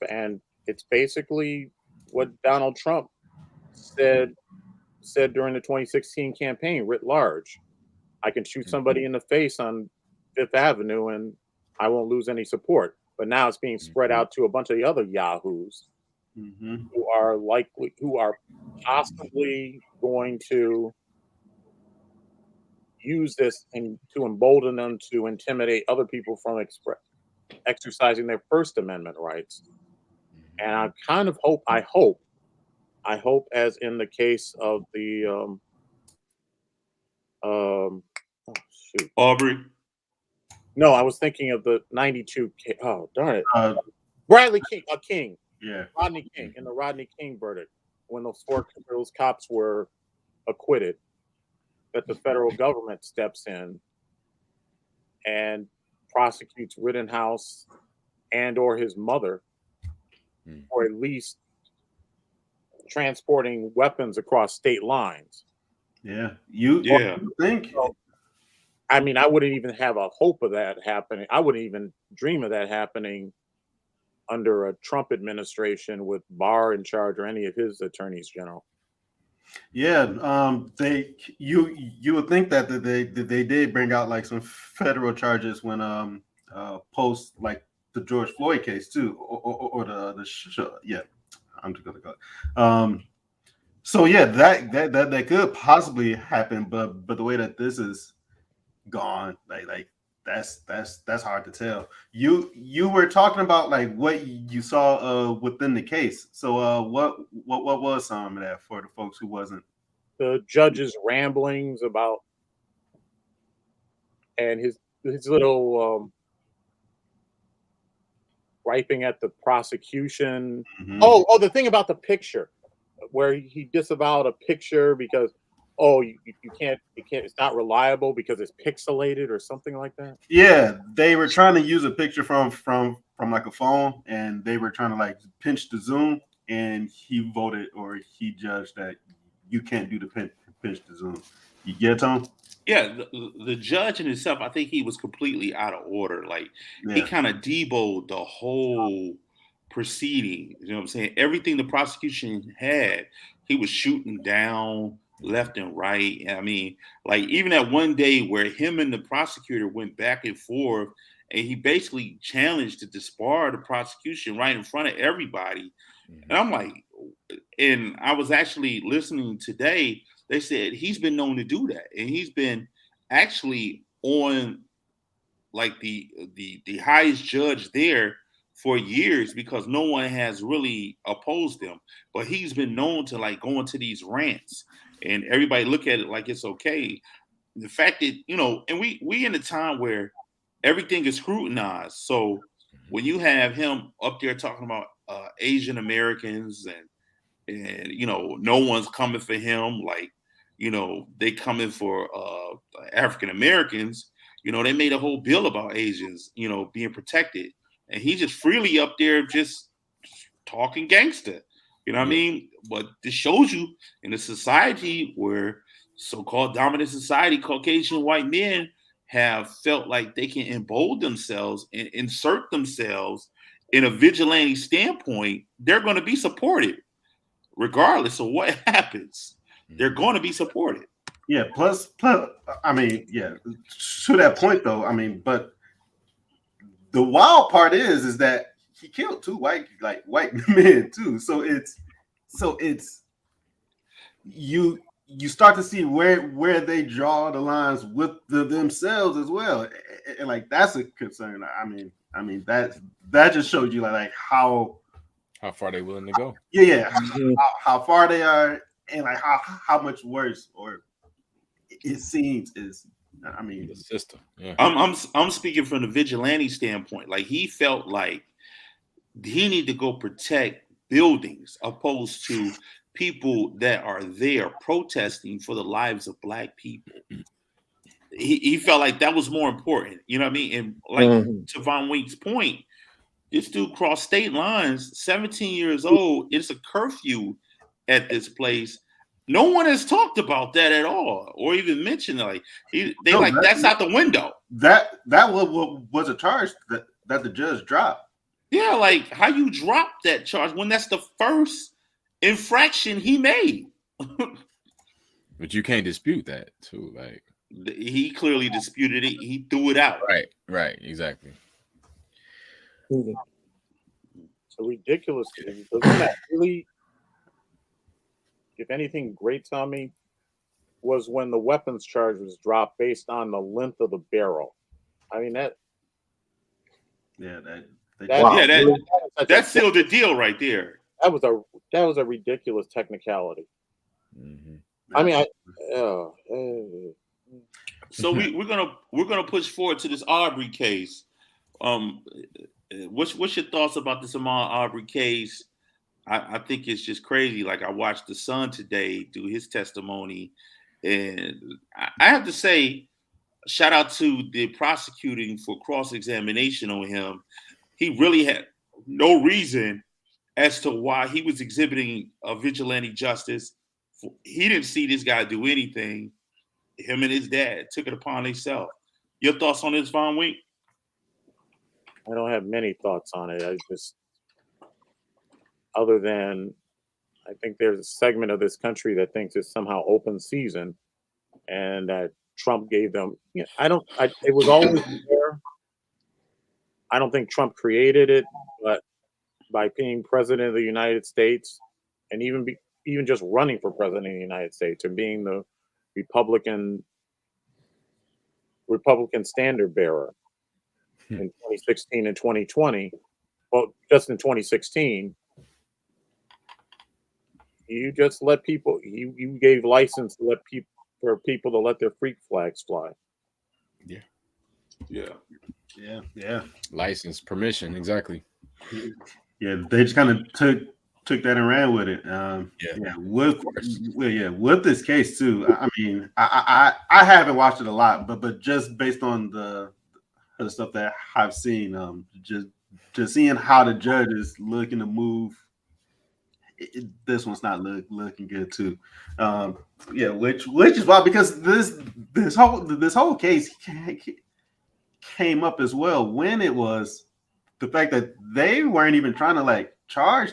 And it's basically what Donald Trump said during the 2016 campaign writ large. I can shoot somebody in the face on Fifth Avenue and I won't lose any support. But now it's being spread out to a bunch of the other yahoos who are possibly going to use this and to embolden them to intimidate other people from exercising their First Amendment rights. And I kind of hope, as in the case of the Aubrey. No, I was thinking of the 92. Oh, darn it. Bradley King. Yeah. Rodney King, in the Rodney King verdict, when those cops were acquitted, that the federal government steps in and prosecutes Rittenhouse and or his mother for at least transporting weapons across state lines. Yeah. You think? I mean, I wouldn't even have a hope of that happening. I wouldn't even dream of that happening under a Trump administration with Barr in charge or any of his attorneys general. Yeah, you would think that they did bring out like some federal charges when post like the George Floyd case too, or I'm just gonna go. So yeah, that could possibly happen, but the way that this is gone, like that's hard to tell. You were talking about like what you saw within the case. So what was some of that for the folks who wasn't? The judge's ramblings about and his little griping at the prosecution. Mhm. Oh, the thing about the picture, where he disavowed a picture because you can't, it's not reliable because it's pixelated or something like that. Yeah, they were trying to use a picture from like a phone, and they were trying to like pinch the zoom, and he voted or he judged that you can't do the pinch the zoom. You get Tom? Yeah, the judge in himself, I think he was completely out of order. Like he Yeah. kind of deboed the whole proceeding. You know what I'm saying? Everything the prosecution had, he was shooting down left and right. I mean, like even that one day where him and the prosecutor went back and forth, and he basically challenged to disbar the prosecution right in front of everybody. And I'm like, and I was actually listening today. They said he's been known to do that, and he's been actually on like the highest judge there for years because no one has really opposed him. But he's been known to like go into these rants, and everybody look at it like it's okay. The fact that and we in a time where everything is scrutinized. So when you have him up there talking about Asian Americans and no one's coming for him, like they coming for African Americans. They made a whole bill about Asians being protected, and he just freely up there just talking gangster. You know what I mean? But this shows you in a society where so-called dominant society, Caucasian white men have felt like they can embolden themselves and insert themselves in a vigilante standpoint. They're going to be supported regardless of what happens. They're going to be supported. Yeah. Plus, I mean, yeah. To that point, though, I mean, but the wild part is that he killed two white men too. So it's you start to see where they draw the lines with themselves as well, and like that's a concern. I mean that just shows you like how far they willing to go. Yeah. How far they are, and like how much worse or it seems is. I mean, The system. Yeah. I'm speaking from the vigilante standpoint. Like he felt like he need to go protect buildings opposed to people that are there protesting for the lives of Black people. He felt like that was more important. You know what I mean? And like to VonWenk's point, this dude crossed state lines, 17 years old. It's a curfew at this place. No one has talked about that at all, or even mentioned that's out the window. That was a charge that the judge dropped. Yeah, like how you drop that charge when that's the first infraction he made. But you can't dispute that too. Like he clearly disputed it. He threw it out. Right, exactly. So ridiculous. Doesn't that really, if anything, grates on me was when the weapons charge was dropped based on the length of the barrel. I mean that. Yeah, that sealed the deal right there. That was a ridiculous technicality. Mm-hmm. I mean, So we're gonna push forward to this Arbery case. What's your thoughts about this Ahmaud Arbery case? I think it's just crazy. Like I watched The Sun today do his testimony, and I have to say, shout out to the prosecuting for cross-examination on him. He really had no reason as to why he was exhibiting a vigilante justice. He didn't see this guy do anything. Him and his dad took it upon themselves. Your thoughts on this, VonWenk? I don't have many thoughts on it. I just, other than, I think there's a segment of this country that thinks it's somehow open season, and that Trump gave them. It was always there. I don't think Trump created it, but by being president of the United States, and even just running for president of the United States, and being the Republican standard bearer in 2016 and 2020. Well, just in 2016, you just let people. You gave license to for people to let their freak flags fly. Yeah. Yeah. License, permission, exactly. Yeah, they just kind of took that and ran with it. With this case too. I mean, I haven't watched it a lot, but just based on the stuff that I've seen, just seeing how the judge is looking to move, this one's not looking good too. Which is why, because this whole case came up as well when it was the fact that they weren't even trying to like charge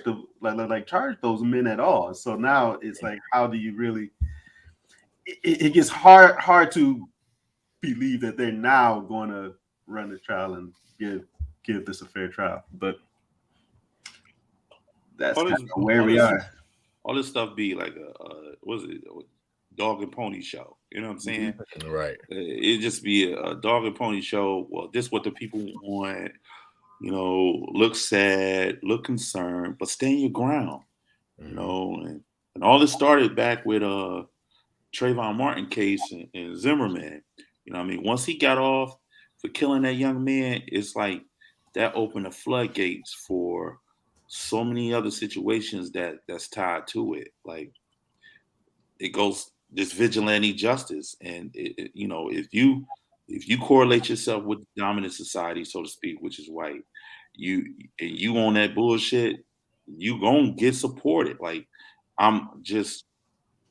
charge those men at all. So now it's like, how do you really? It gets hard to believe that they're now going to run the trial and give this a fair trial. But that's kind of where we are. All this stuff be like a dog and pony show. You know what I'm saying? Right. It just be a dog and pony show. Well, this is what the people want. You know, look sad, look concerned, but stand your ground. You know, and all this started back with Trayvon Martin case and Zimmerman. You know what I mean? Once he got off for killing that young man, it's like that opened the floodgates for so many other situations that's tied to it. Like, it goes this vigilante justice, and you know, if you correlate yourself with the dominant society, so to speak, which is white, you on that bullshit, you gonna get supported. Like, I'm just,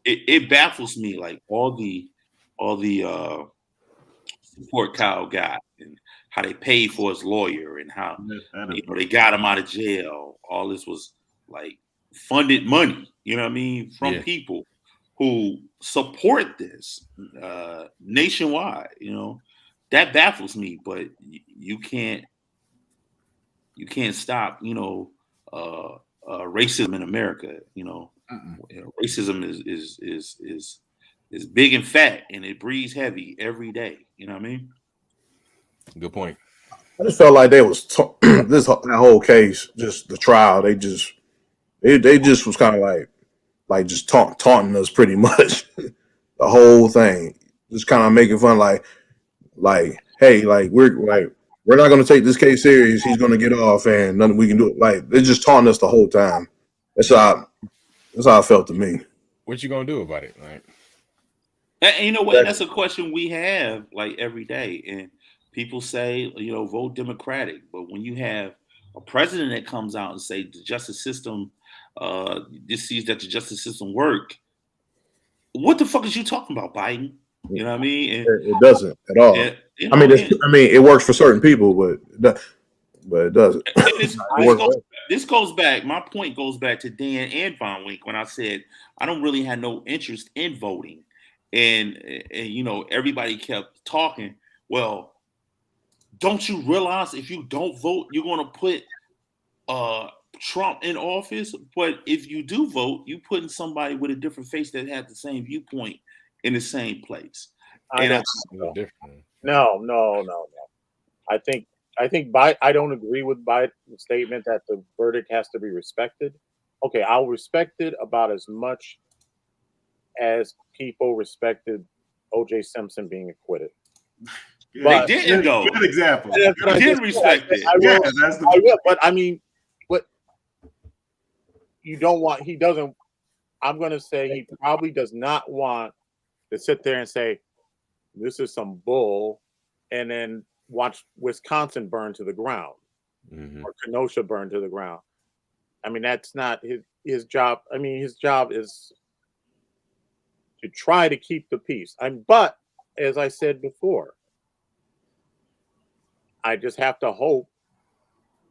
it baffles me, like all the support Kyle got, and how they paid for his lawyer, and how they got him out of jail. All this was like funded money, you know what I mean, from people who support this nationwide. You know, that baffles me. But you can't stop, you know, racism in America. You know, racism is big and fat, and it breathes heavy every day. You know what I mean? Good point. I just felt like they was that whole case, just the trial. They just was kind of like just taunting us pretty much. The whole thing, just kind of making fun, like hey, like we're not going to take this case serious. He's going to get off, and nothing we can do. Like, they're just taunting us the whole time. That's how it felt to me. What you gonna do about it? Like, and you know what? That's a question we have like every day, and people say, you know, vote Democratic. But when you have a president that comes out and say the justice system, this sees that the justice system work, what the fuck is you talking about, Biden? You know what I mean? And, it doesn't at all. You know, I mean, it works for certain people, but it doesn't. This goes back. My point goes back to Dan and VonWenk when I said I don't really have no interest in voting, and you know, everybody kept talking. Well, don't you realize if you don't vote, you're going to put Trump in office? But if you do vote, you putting somebody with a different face that had the same viewpoint in the same place. No. I think I don't agree with Biden's statement that the verdict has to be respected. Okay, I'll respect it about as much as people respected O.J. Simpson being acquitted. But they didn't, though. Good example. They didn't respect it. I will, but I mean, but you don't want. He doesn't. I'm going to say he probably does not want to sit there and say, "This is some bull," and then watch Wisconsin burn to the ground or Kenosha burn to the ground. I mean, that's not his job. I mean, his job is to try to keep the peace. But as I said before, I just have to hope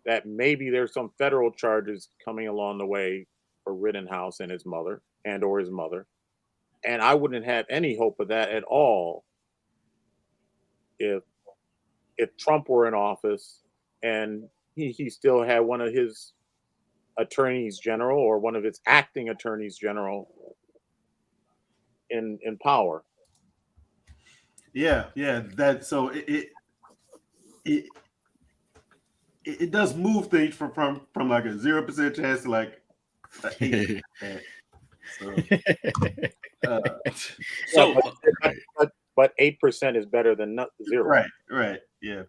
that maybe there's some federal charges coming along the way for Rittenhouse and his mother or his mother. And I wouldn't have any hope of that at all if Trump were in office and he still had one of his attorneys general or one of his acting attorneys general in power. Yeah. That so it does move things from like a 0% chance to like 8%. But 8% is better than 0. Right. Yeah.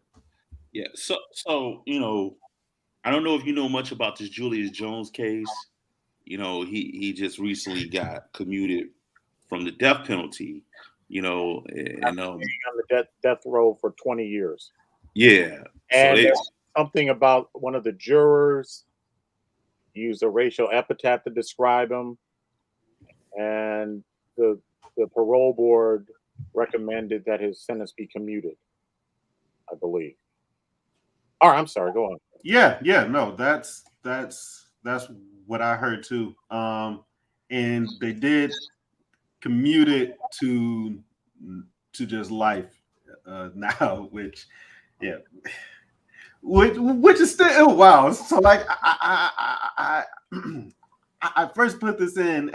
So you know, I don't know if you know much about this Julius Jones case. You know, he just recently got commuted from the death penalty. You know, and on the death row for 20 years. yeah. And So there's something about one of the jurors used a racial epithet to describe him, and the parole board recommended that his sentence be commuted, I believe. All right, I'm sorry. Go on. Yeah, no, that's what I heard too. And they did commute it to just life now, which is still wow. So like I first put this in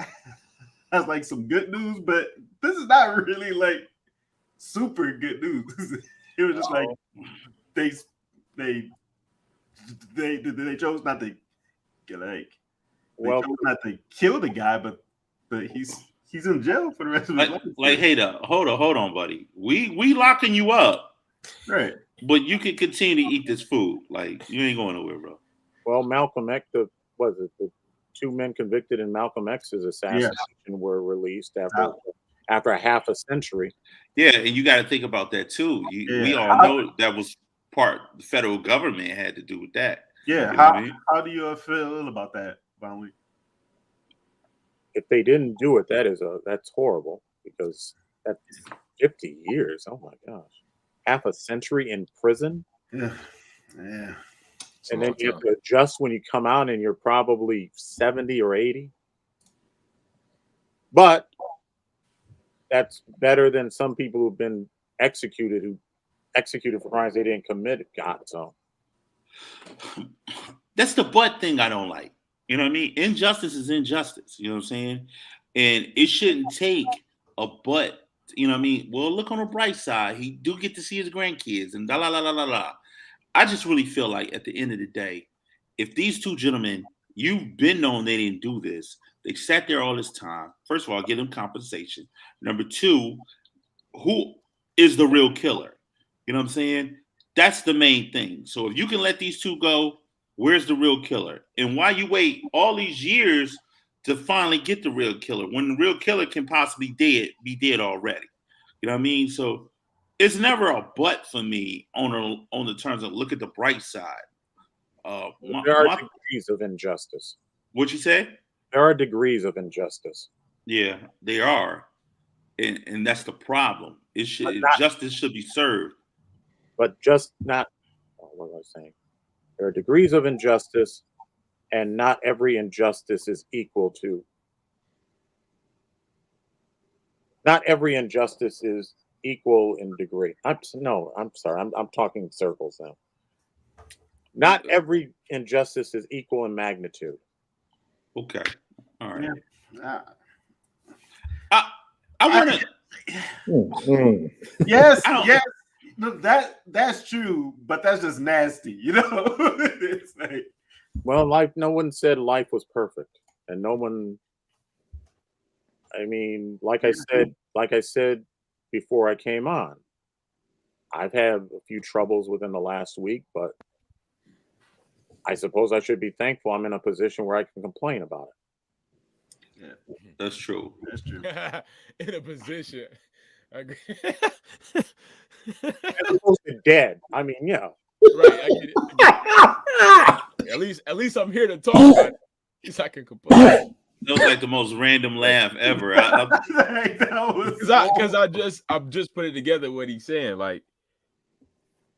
as like some good news, but this is not really like super good news. It was just like they chose not to not to kill the guy, but he's in jail for the rest of his life. Like, hey, hold on, buddy. We locking you up, right? But you can continue to eat this food. Like, you ain't going nowhere, bro. Well, Malcolm X, the 2 men convicted in Malcolm X's assassination were released after a half a century. Yeah, and you got to think about that too. We all know that was part the federal government had to do with that. Yeah, you know how do you feel about that, VonWenk? If they didn't do it, that's horrible, because that's 50 years. Oh my gosh, half a century in prison. Yeah. And then you have to adjust when you come out, and you're probably 70 or 80. But that's better than some people who've been executed for crimes they didn't commit. God, so that's the but thing I don't like. You know what I mean? Injustice is injustice. You know what I'm saying? And it shouldn't take a but. You know what I mean? Well, look on the bright side. He do get to see his grandkids and la la la la la. I just really feel like at the end of the day, if these two gentlemen, you've been known they didn't do this. They sat there all this time. First of all, give them compensation. Number two, who is the real killer? You know what I'm saying? That's the main thing. So if you can let these two go, where's the real killer? And why you wait all these years to finally get the real killer when the real killer can possibly be dead already? You know what I mean? So it's never a but for me on the terms of look at the bright side. There are degrees of injustice. What'd you say? There are degrees of injustice. Yeah, they are, and that's the problem. Justice should be served, but just not. What was I saying? There are degrees of injustice, and not every injustice is equal to. Not every injustice is equal in degree. I'm sorry. I'm talking circles now. Not every injustice is equal in magnitude. Okay. All right. Yeah. I want to. Yes. No, that's true, but that's just nasty, you know. It's like, well, no one said life was perfect, and no one. I mean, like I said before I came on, I've had a few troubles within the last week, but I suppose I should be thankful I'm in a position where I can complain about it. Yeah, that's true. That's true. In a position. As opposed to dead. I mean, yeah. Right. I get it. At least I'm here to talk about it. At least I can complain. That was like the most random laugh ever. Because I'm just putting together what he's saying. Like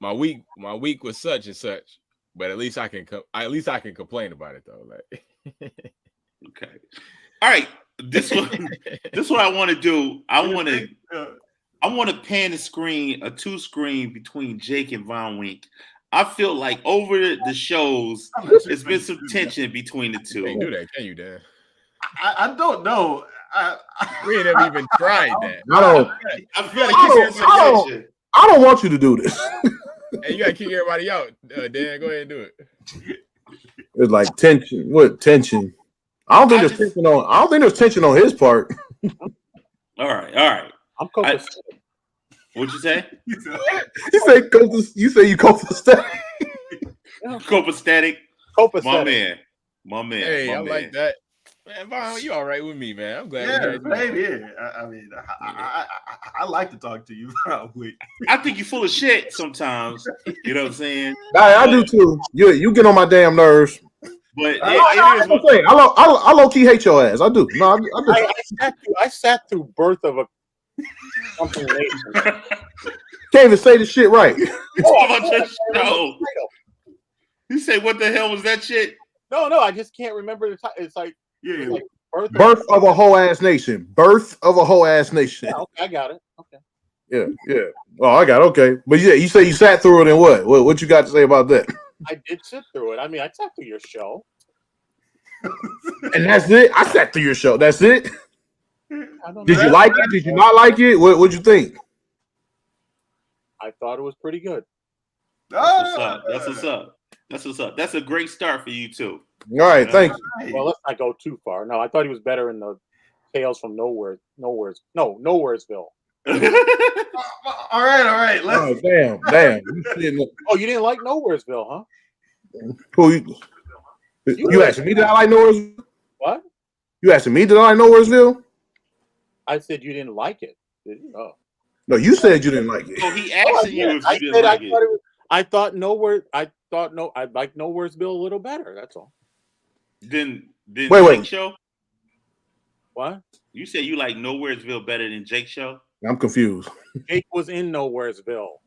my week was such and such, but at least I can complain about it though. Like, okay, all right. This what I want to do. I want to pan the screen, a 2-screen between Jake and VonWenk. I feel like over the shows, there's been some tension between the two. You can't do that, can you, Dan? I don't know. We ain't ever even tried that. I don't want you to do this. Hey, you gotta kick everybody out. Dan, go ahead and do it. It's like tension. What tension? I don't think there's tension on his part. All right. I'm copacetic. What'd you say? You say you copacetic. Copacetic. Copacetic. My man. Hey, my I man. like that. Man, Von, you all right with me, man. I'm glad we Yeah, had you. same here. I mean, I like to talk to you. I think you're full of shit sometimes. You know what I'm saying? I do too. You get on my damn nerves. But I low key hate your ass. I do. No, I do. I sat through Birth of a something nation. Can't even say the shit right. You say what the hell was that shit? No, I just can't remember the time. It's like Birth of a whole ass nation. Birth of a whole ass nation. Yeah, okay, I got it. Okay. Yeah. Oh, I got it. Okay. But yeah, you say you sat through it and what? What you got to say about that? I did sit through it. I mean, I sat through your show. And that's it? I sat through your show. That's it? Did you know. like it? Did you not like it? What'd you think? I thought it was pretty good. That's what's up. That's a great start for you too. All right, thank you. Well, let's not go too far. No, I thought he was better in the Tales from Nowheresville. All right. Oh, damn. Oh, you didn't like Nowheresville, huh? Who you asking me? Did I like Nowheresville? What? You asking me? Did I like Nowheresville? I said you didn't like it. Did you? Oh. No, you said you didn't like it. So he asked you if you didn't like it. I liked Nowheresville a little better. That's all. Then Wait. Jake show? What? You said you like Nowheresville better than Jake show? I'm confused. Jake was in Nowheresville.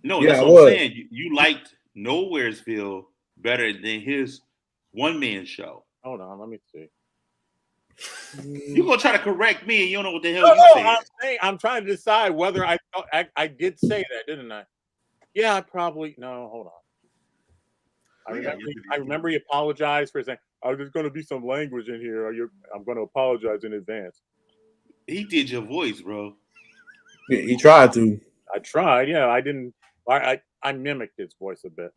No, Yeah, that's what I'm saying. You liked Nowheresville better than his one-man show. Hold on, let me see. You're gonna try to correct me and you don't know what the hell you said. I'm trying to decide whether I did say that, didn't I? Yeah, I probably hold on. I remember you apologized for saying, "Oh, there's going to be some language in here. I'm going to apologize in advance." He did your voice, bro. He tried to. I tried. Yeah, I didn't. I mimicked his voice a bit.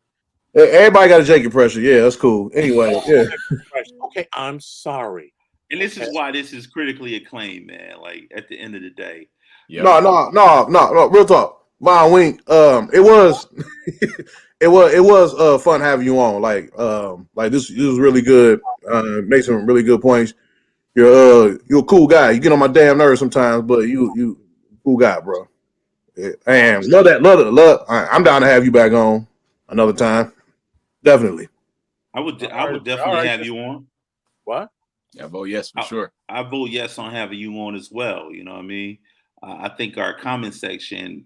Everybody got a Jake impression. Yeah, that's cool. Anyway, yeah. Okay, I'm sorry. And this is why this is critically acclaimed, man. Like at the end of the day. Yep. No. Real talk. VonWenk. It was fun having you on. Like this was really good. Made some really good points. You're a cool guy. You get on my damn nerves sometimes, but you cool guy, bro. Yeah. And love that. I'm down to have you back on another time. Definitely. I would definitely have you on. What? Yeah, vote yes for sure. I vote yes on having you on as well. You know what I mean? I think our comment section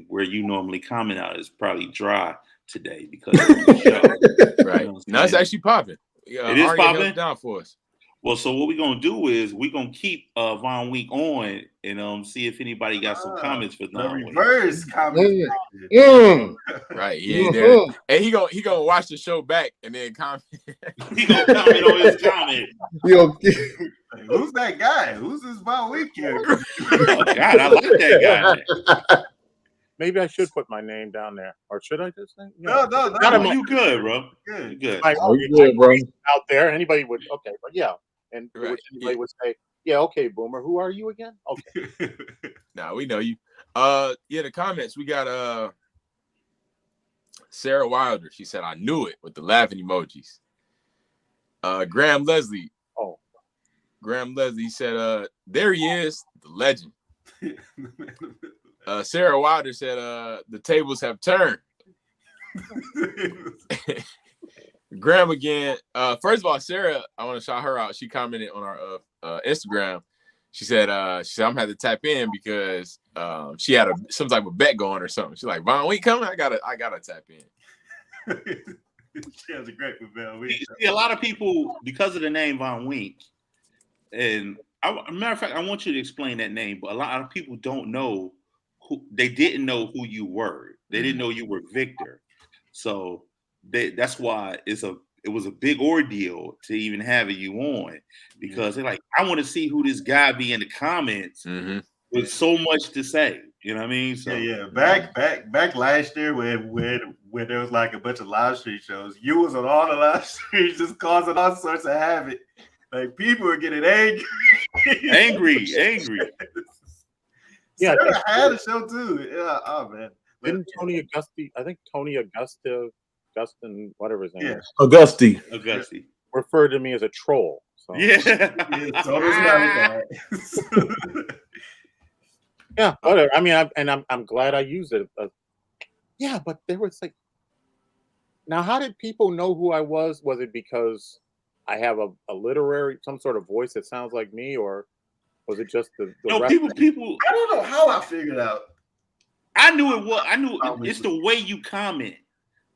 where you normally comment out is probably dry today because of the show. Right. Now it's actually popping. It is popping down for us. Well, so what we're gonna do is we're gonna keep VonWenk on and see if anybody got some comments for VonWenk. Reverse comment. Right. Yeah. Mm-hmm. And he gonna watch the show back and then comment. He gonna comment on his comment. Who's that guy? Who's this VonWenk character? Oh, God, I like that guy. Maybe I should put my name down there, or should I just say? No. You good, bro? Good. You good. You good, bro? Out there, anybody would but yeah, and anybody would say, yeah, okay, Boomer, who are you again? Okay. Nah, we know you. The comments we got. Sarah Wilder, she said, "I knew it" with the laughing emojis. Graham Leslie. Oh, Graham Leslie said, "There he is, the legend." Sarah Wilder said, "The tables have turned." Graham again. First of all, Sarah, I want to shout her out. She commented on our Instagram. She said, "I'm gonna have to tap in because she had some type of bet going or something." She's like, "VonWenk coming? I gotta tap in." She has a great VonWenk. See, a lot of people, because of the name VonWenk, and matter of fact, I want you to explain that name. But a lot of people don't know they didn't know who you were. They didn't know you were Victor. So that's why it was a big ordeal to even have you on, because they're like, I want to see who this guy be in the comments with so much to say. You know what I mean? So yeah. Back last year when there was like a bunch of live stream shows, you was on all the live streams just causing all sorts of havoc. Like people were getting angry. Yeah, Sarah had a show too. Yeah, oh man. Didn't Tony Augusta? I think Tony Augusta Dustin, whatever his name Yeah. is, Auguste. Auguste. referred to me as a troll. So. Yeah. So does Malachi. Yeah, whatever. I mean, I'm glad I used it. Yeah, but there was like, now how did people know who I was? Was it because I have a literary, some sort of voice that sounds like me, or was it just the No, reference? people. I don't know how I figured out. I knew it was. I knew it's the way you comment.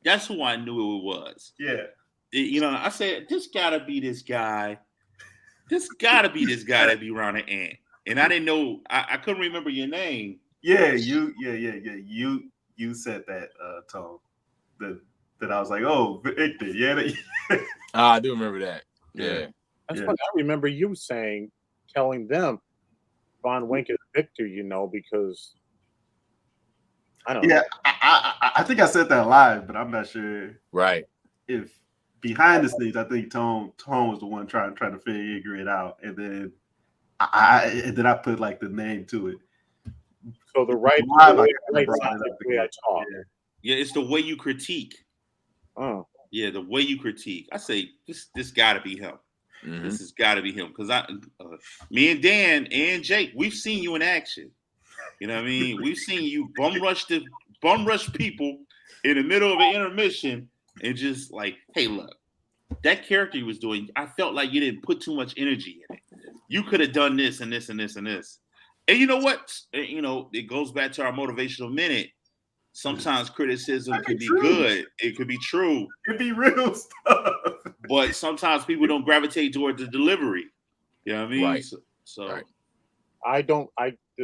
That's who I knew it was. Yeah. You know, I said this gotta be this guy. This gotta be this guy that be around the ant. And I didn't know. I couldn't remember your name. Yeah, you said that, Tom. That I was like, oh, Victor, yeah. I do remember that. Yeah. That's what I remember you telling them, VonWenk is Victor, because I don't know. Yeah, I think I said that live, but I'm not sure. Right. If behind the scenes, I think Tom was the one trying to figure it out, and then I put like the name to it. So the way I talk. Yeah, it's the way you critique. Oh. Yeah, the way you critique. I say this got to be him. Mm-hmm. This has got to be him because me and Dan and Jake, we've seen you in action. You know what I mean? We've seen you bum rush people in the middle of an intermission and just like, hey, look, that character you was doing, I felt like you didn't put too much energy in it. You could have done this and this and this and this. And you know what? It goes back to our motivational minute. Sometimes criticism can be good. It could be true. It could be real stuff. But sometimes people don't gravitate toward the delivery. You know what I mean? Right. So Right.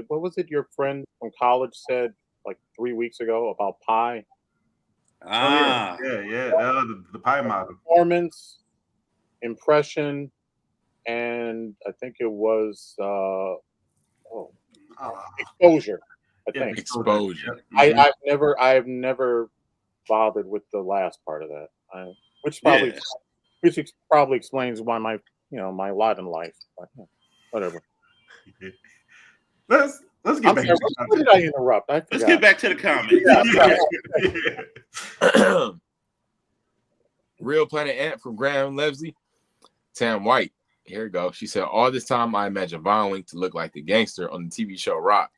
What was it your friend from college said like 3 weeks ago about pie? Yeah. The pie model. Performance, impression, and I think it was exposure. I think exposure. I've never bothered with the last part of that. Which probably explains why my lot in life. But, whatever. Let's get back. What did I interrupt? I forgot. Let's get back to the comments. Real Planet Ant from Graham Levesey. Tam White. Here we go. She said, all this time I imagine VonWenk to look like the gangster on the TV show Rock,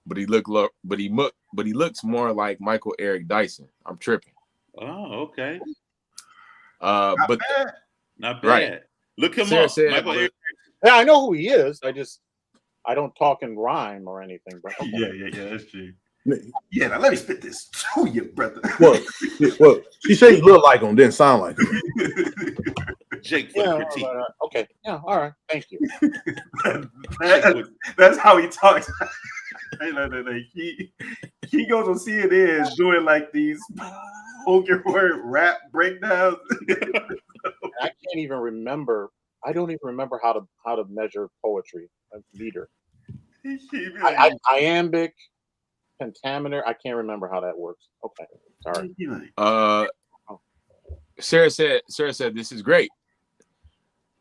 but he looks more like Michael Eric Dyson. I'm tripping. Oh, okay. Not Not bad. Right. Look him Sarah up. said, Michael Eric. Yeah, I know who he is. I don't talk in rhyme or anything. But okay. Yeah, that's true. Yeah, now let me spit this to you, brother. Well, she said you look like him, didn't sound like him. Jake for the critique. Okay. Yeah. All right. Thank you. That's how he talks. He goes on CNN doing like these spoken word rap breakdowns. I can't even remember. I don't even remember how to measure poetry. Meter. Iambic, pentameter. I can't remember how that works. Okay. Sorry. Sarah said this is great.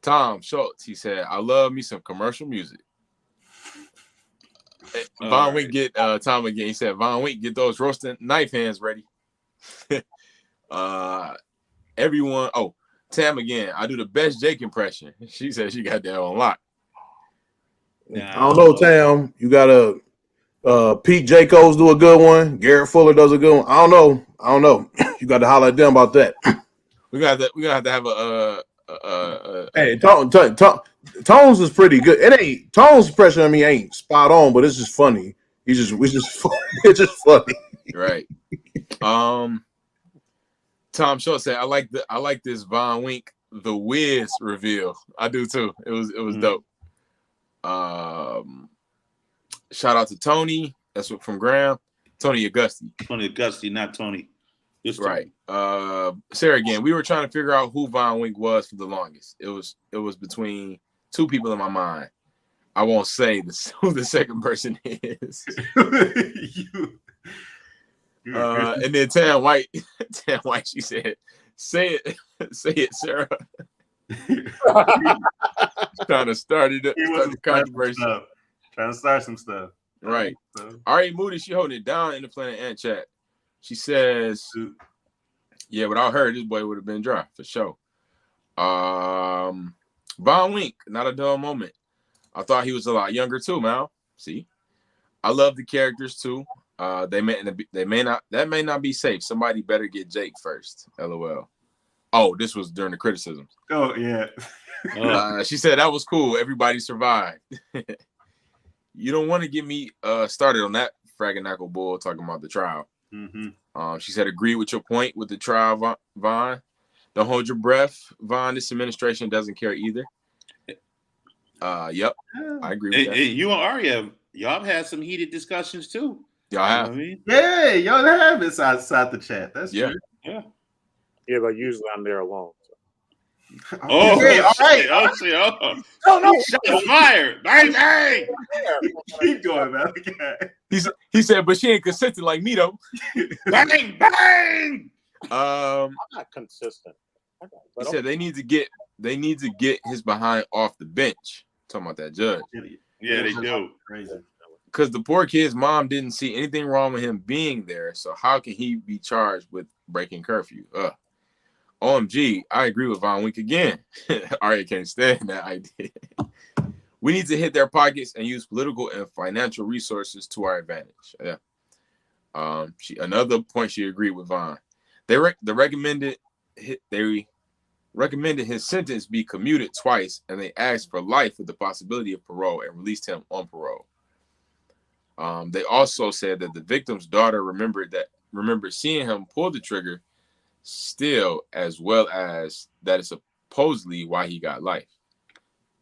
Tom Schultz, he said, I love me some commercial music. VonWenk get Tom again. He said, VonWenk, get those roasting knife hands ready. Everyone, Tam again. I do the best Jake impression. She said she got that on lock. I don't know, Tam. You gotta Pete Jacobs do a good one. Garrett Fuller does a good one. I don't know. You got to holler at them about that. We got to have a hey, Tones is pretty good. It ain't Tones' impression of me ain't spot on, but it's just funny. It's just funny. Right. Tom Schultz said, I like this VonWenk the Wiz reveal. I do too. It was dope. Shout out to Tony. That's what from Graham. Tony Auguste. Tony Auguste, not Tony. Right. Sarah again. We were trying to figure out who VonWenk was for the longest. It was between two people in my mind. I won't say who the second person is. And then Tam White, she said, say it, Sarah. Trying to start the controversy. Trying to start some stuff. Right. All right, Moody, she holding it down in the Planet Ant chat. She says, Yeah, without her, this boy would have been dry for sure. VonWenk, not a dull moment. I thought he was a lot younger too, man. See, I love the characters too. That may not be safe. Somebody better get Jake first. LOL. Oh, this was during the criticisms. Oh yeah. She said that was cool. Everybody survived. You don't want to get me started on that fraganackle bull talking about the trial. Mm-hmm. She said, agree with your point with the trial, Von. Don't hold your breath, Von. This administration doesn't care either. Yep, I agree with that. You and Arya, y'all have had some heated discussions too. Y'all have? You know what I mean? Yeah, y'all have inside the chat. That's true. Yeah. Yeah, but usually I'm there alone. So. Oh, yeah, all right. Oh, shit. Oh. No. Shots fired. Bang, bang. Keep going, man. Okay. He said, but she ain't consistent like me though. Bang, bang. I'm not consistent. He said they need to get his behind off the bench. Talking about that judge. Yeah, they do. Crazy. Because the poor kid's mom didn't see anything wrong with him being there. So how can he be charged with breaking curfew? OMG, I agree with VonWenk again. Arya can't stand that idea. We need to hit their pockets and use political and financial resources to our advantage. Yeah. Another point she agreed with Von. They recommended his sentence be commuted twice, and they asked for life with the possibility of parole and released him on parole. They also said that the victim's daughter remembered seeing him pull the trigger still, as well as that is supposedly why he got life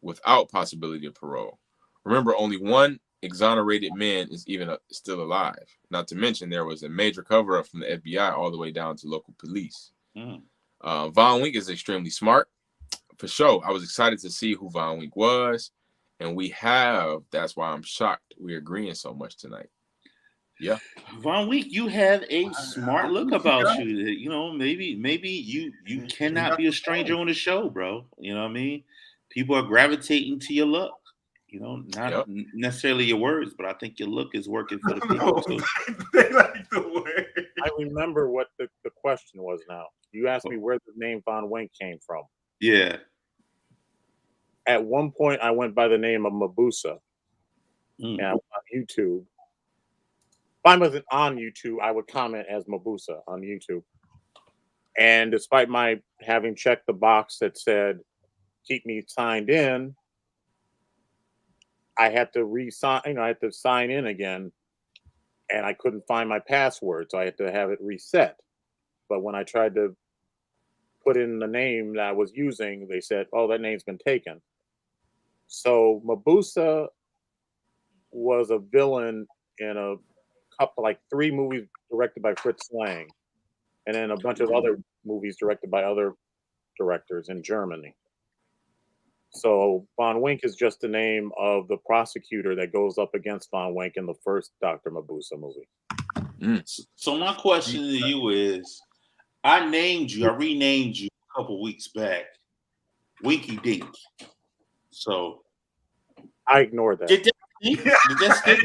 without possibility of parole. Remember, only one exonerated man is even still alive. Not to mention there was a major cover-up from the FBI all the way down to local police. VonWenk is extremely smart. For sure, I was excited to see who VonWenk was, and that's why I'm shocked we're agreeing so much tonight. Yeah. VonWenk, you have a smart look about you. You know, maybe you cannot be a stranger on the show, bro. You know what I mean? People are gravitating to your look. You know, not necessarily your words, but I think your look is working for the people too. They like the word. I remember what the question was now. You asked me where the name VonWenk came from. Yeah. At one point, I went by the name of Mabusa. And I was on YouTube. If I wasn't on YouTube, I would comment as Mabusa on YouTube. And despite my having checked the box that said, keep me signed in, I had to I had to sign in again, and I couldn't find my password, so I had to have it reset. But when I tried to put in the name that I was using, they said, oh, that name's been taken. So Mabusa was a villain in a couple, like 3 movies directed by Fritz Lang, and then a bunch of other movies directed by other directors in Germany. So VonWenk is just the name of the prosecutor that goes up against VonWenk in the first Dr. Mabusa movie. So my question to you is, I renamed you a couple weeks back, Winky Dink. So I ignored that. Did that stick?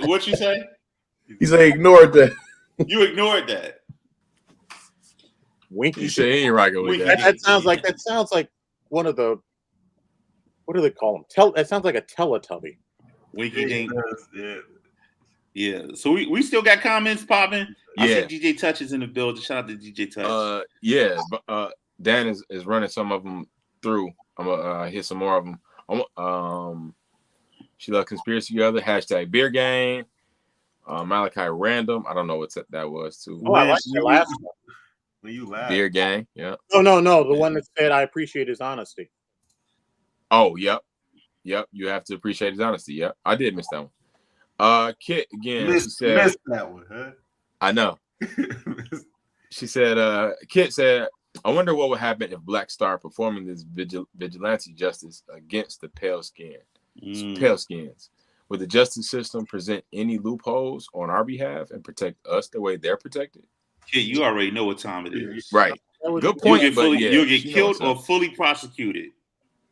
What you say? He said ignored that. You ignored that. Winky. You say he ain't rocking with that. That sounds like one of the, what do they call them? That sounds like a Teletubby. Winky Dink. Yeah. So we still got comments popping. Yeah. I see DJ Touch is in the building. Shout out to DJ Touch. Yeah. Dan is running some of them through. I'm gonna hit some more of them. She loved conspiracy together. # beer gang. Malachi Random. I don't know what that was too. Oh, I like the last one. When you laugh. Beer gang. Yeah. No. The one that said, I appreciate his honesty. Oh, yep. You have to appreciate his honesty. Yep. I did miss that one. Kit again. Missed that one, huh? I know. She said, Kit said, I wonder what would happen if Black Star performing this vigilante justice against the pale skins. Would the justice system present any loopholes on our behalf and protect us the way they're protected? Kid, you already know what time it is. Right. Good point. You'll get killed or fully prosecuted.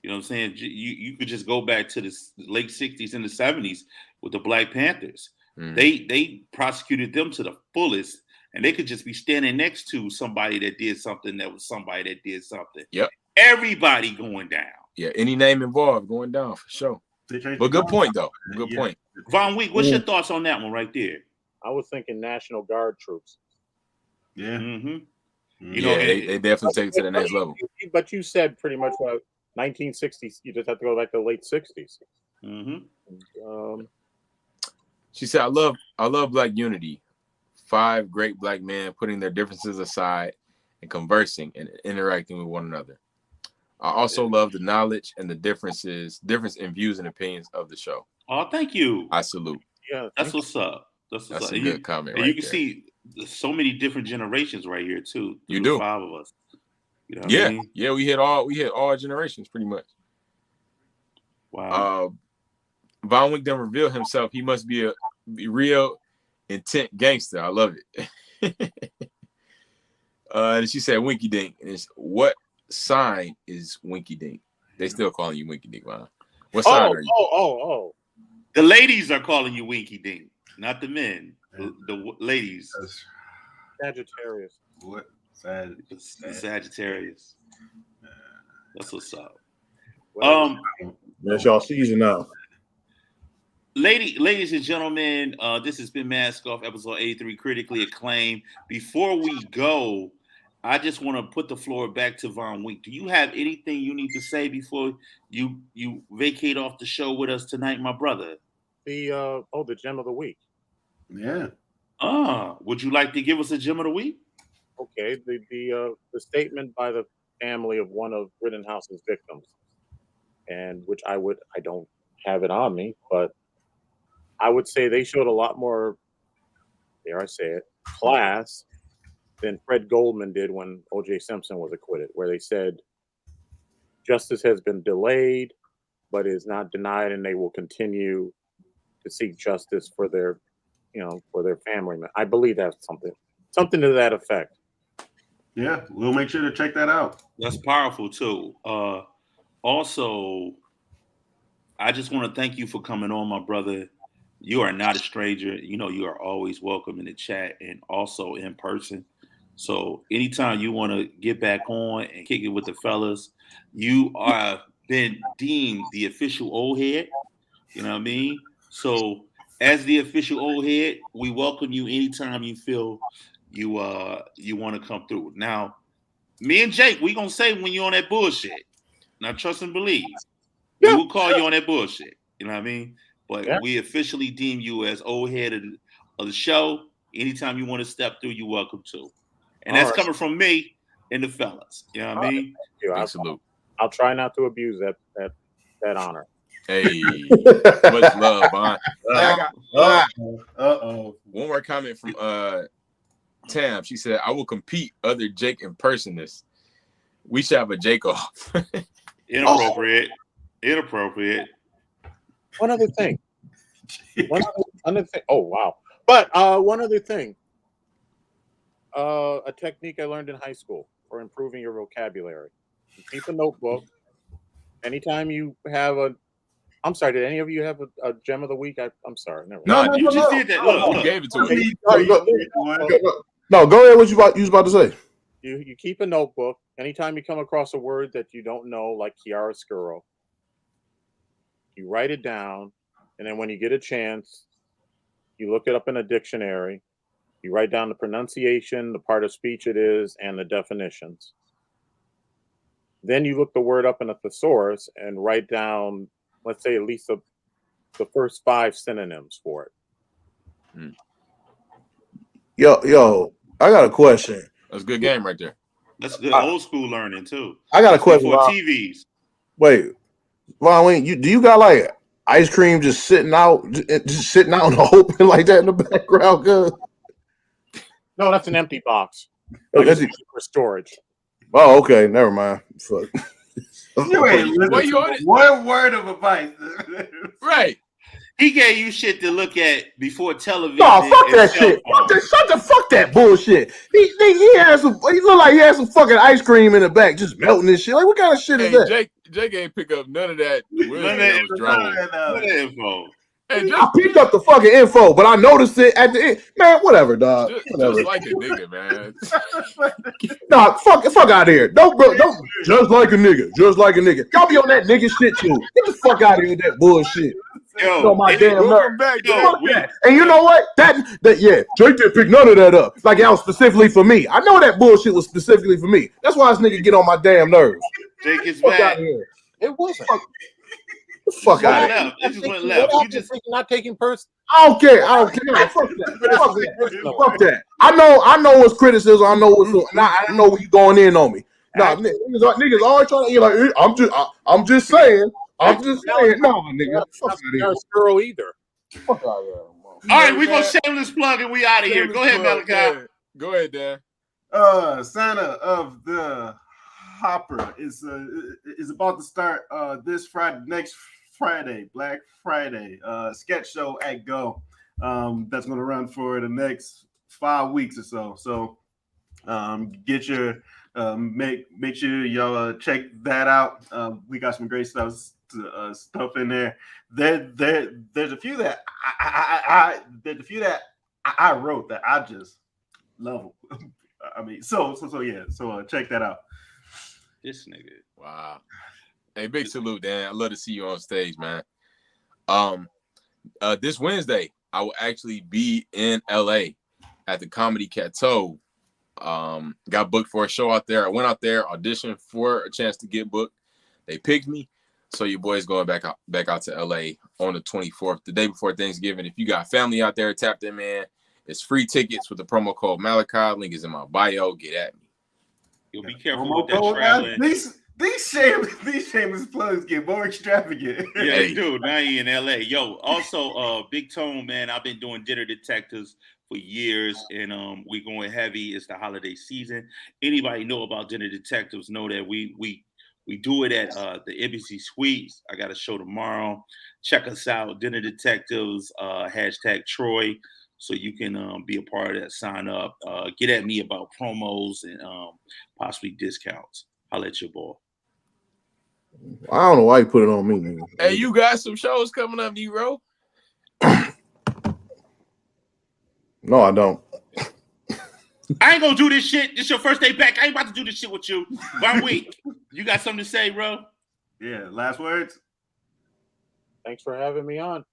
You know what I'm saying? You could just go back to the late 60s and the 70s with the Black Panthers. They prosecuted them to the fullest, and they could just be standing next to somebody that did something that was somebody that did something. Yep. Everybody going down. Yeah, any name involved going down for sure. But good point, though. Good point. VonWenk, what's your thoughts on that one right there? I was thinking National Guard troops. Yeah. Mm-hmm. You know, they definitely take it to the next level. But you said pretty much what 1960s. You just have to go back to the late 60s. Mm-hmm. She said, I love Black unity. 5 great Black men putting their differences aside and conversing and interacting with one another. I also love the knowledge and the difference in views and opinions of the show. Oh, thank you. I salute. Yeah, that's what's up. That's a good comment. And you can see so many different generations right here too. You do. 5 of us. You know what I mean? Yeah. We hit all generations pretty much. Wow. VonWenk done revealed himself. He must be a real intent gangster. I love it. And she said Winky Dink. And what sign is Winky Dink? They still calling you Winky Dink, Von. What sign are you? Oh. The ladies are calling you Winky Dink, not the men. The ladies. Sagittarius. What? Sagittarius. That's what's up. That's y'all season now. Ladies and gentlemen, this has been Mask Off, episode 83, critically acclaimed. Before we go, I just want to put the floor back to VonWenk. Do you have anything you need to say before you vacate off the show with us tonight, my brother? The gem of the week. Yeah. Would you like to give us a gem of the week? Okay. The statement by the family of one of Rittenhouse's victims, and which I don't have it on me, but I would say they showed a lot more, dare I say it, class than Fred Goldman did when O.J. Simpson was acquitted, where they said justice has been delayed, but is not denied, and they will continue to seek justice for their family. I believe that's something to that effect. Yeah, we'll make sure to check that out. That's powerful too. Also, I just want to thank you for coming on, my brother. You are not a stranger. You know, you are always welcome in the chat and also in person. So anytime you want to get back on and kick it with the fellas, you are been deemed the official old head. You know what I mean? So as the official old head, we welcome you anytime you feel you want to come through. Now, me and Jake, we gonna say when you're on that bullshit. Now trust and believe. We will call you on that bullshit. You know what I mean? But we officially deem you as old head of the show. Anytime you want to step through, you're welcome to. And that's coming from me and the fellas. You know what I mean? I'll try not to abuse that honor. Hey, much love, Von. One more comment from Tam. She said, "I will compete other Jake impersonators. We should have a Jake off." Inappropriate. One other thing. Oh wow! But one other thing. A technique I learned in high school for improving your vocabulary. You keep a notebook. Anytime you have I'm sorry, did any of you have a gem of the week? I'm sorry. Never. No, you just did that. Look. Gave it to him. No, go ahead. What you was about to say? You keep a notebook. Anytime you come across a word that you don't know, like chiaroscuro, you write it down, and then when you get a chance, you look it up in a dictionary. You write down the pronunciation, the part of speech it is, and the definitions. Then you look the word up in a thesaurus and write down, let's say, at least the first 5 synonyms for it. Yo, I got a question. That's a good game right there. That's good old school learning too. I got a question. For TVs. Wait, VonWenk, do you got like ice cream just sitting out in the open like that in the background? Good. No, that's an empty box. Oh, that's for storage. Oh, okay. Never mind. Fuck. You ain't listening. One word of advice. Right. He gave you shit to look at before television. No, fuck that shit. Fuck that bullshit. He had some. He looked like he had some fucking ice cream in the back, just melting this shit. Like, what kind of shit is that? Jake ain't pick up none of that. None of that info. I picked up the fucking info, but I noticed it at the end. Man, whatever, dog. Just like a nigga, man. Nah, fuck out of here. Don't just like a nigga. Y'all be on that nigga shit too. Get the fuck out of here with that bullshit. Yo, my damn welcome back, and you know what? That yeah, Drake didn't pick none of that up. Like that was specifically for me. I know that bullshit was specifically for me. That's why this nigga get on my damn nerves. Jake is Fuck back. out of here. It wasn't. Fuck out of here. It just went left. You just not taking person. I don't care. No, fuck that. Fuck that. I know what's criticism. I know what's. I know when you going in on me. Nah, niggas always trying to. You're like, I'm just saying. No, nigga. Fuck out of here. Girl either. Fuck out of here. all right. We gonna shameless plug and we out of here. Go ahead, Malachi. Go ahead, Dan. Santa of the Hopper is about to start this Friday, next Friday, Black Friday, sketch show at Go. That's going to run for the next 5 weeks or so. So get your make sure y'all check that out. We got some great stuff in there. There's a few that I wrote that I just love them. I mean, so yeah. So check that out. This nigga. Wow. Hey, big salute, Dan. I love to see you on stage, man. This Wednesday, I will actually be in LA at the Comedy Cateau. Got booked for a show out there. I went out there, auditioned for a chance to get booked. They picked me. So your boy's going back out to LA on the 24th, the day before Thanksgiving. If you got family out there, tap them in. It's free tickets with the promo code Malachi. Link is in my bio. Get at me. You'll be careful with that traveling. These shameless plugs get more extravagant. Yeah, they do. Now you in LA. Yo, also Big Tone, man. I've been doing Dinner Detectives for years, and we going heavy. It's the holiday season. Anybody know about Dinner Detectives know that we do it at the Embassy Suites. I got a show tomorrow. Check us out, Dinner Detectives, hashtag Troy, so you can be a part of that. Sign up. Get at me about promos and possibly discounts. I'll let your boy. I don't know why you put it on me, man. Hey, you got some shows coming up, D-Ro? No, I don't. I ain't gonna do this shit. This your first day back. I ain't about to do this shit with you. VonWenk, you got something to say, bro? Yeah, last words. Thanks for having me on.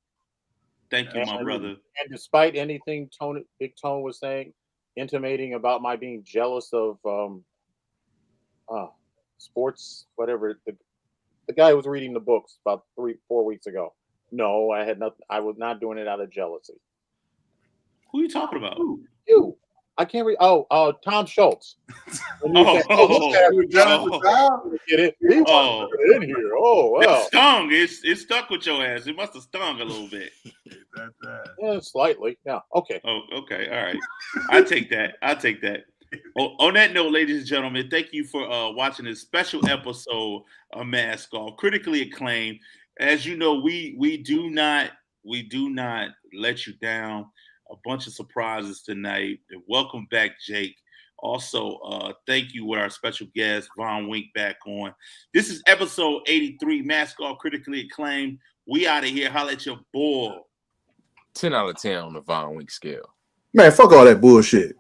Thank you, my brother. And despite anything Big Tone was saying, intimating about my being jealous of sports, whatever, the guy who was reading the books about 3-4 weeks ago. No, I had nothing. I was not doing it out of jealousy. Who are you talking about? You. I can't read. Tom Schultz. Get it? He was in here. Oh, well. It stung. It stuck with your ass. It must have stung a little bit. Yeah, slightly. Yeah. Okay. Oh, okay. All right. I take that. On that note, ladies and gentlemen, thank you for watching this special episode of Mask Off, critically acclaimed. As you know, we do not let you down. A bunch of surprises tonight. And welcome back, Jake. Also, thank you with our special guest, VonWenk, back on. This is episode 83, Mask Off, critically acclaimed. We out of here. Holla at your boy. 10 out of 10 on the VonWenk scale. Man, fuck all that bullshit.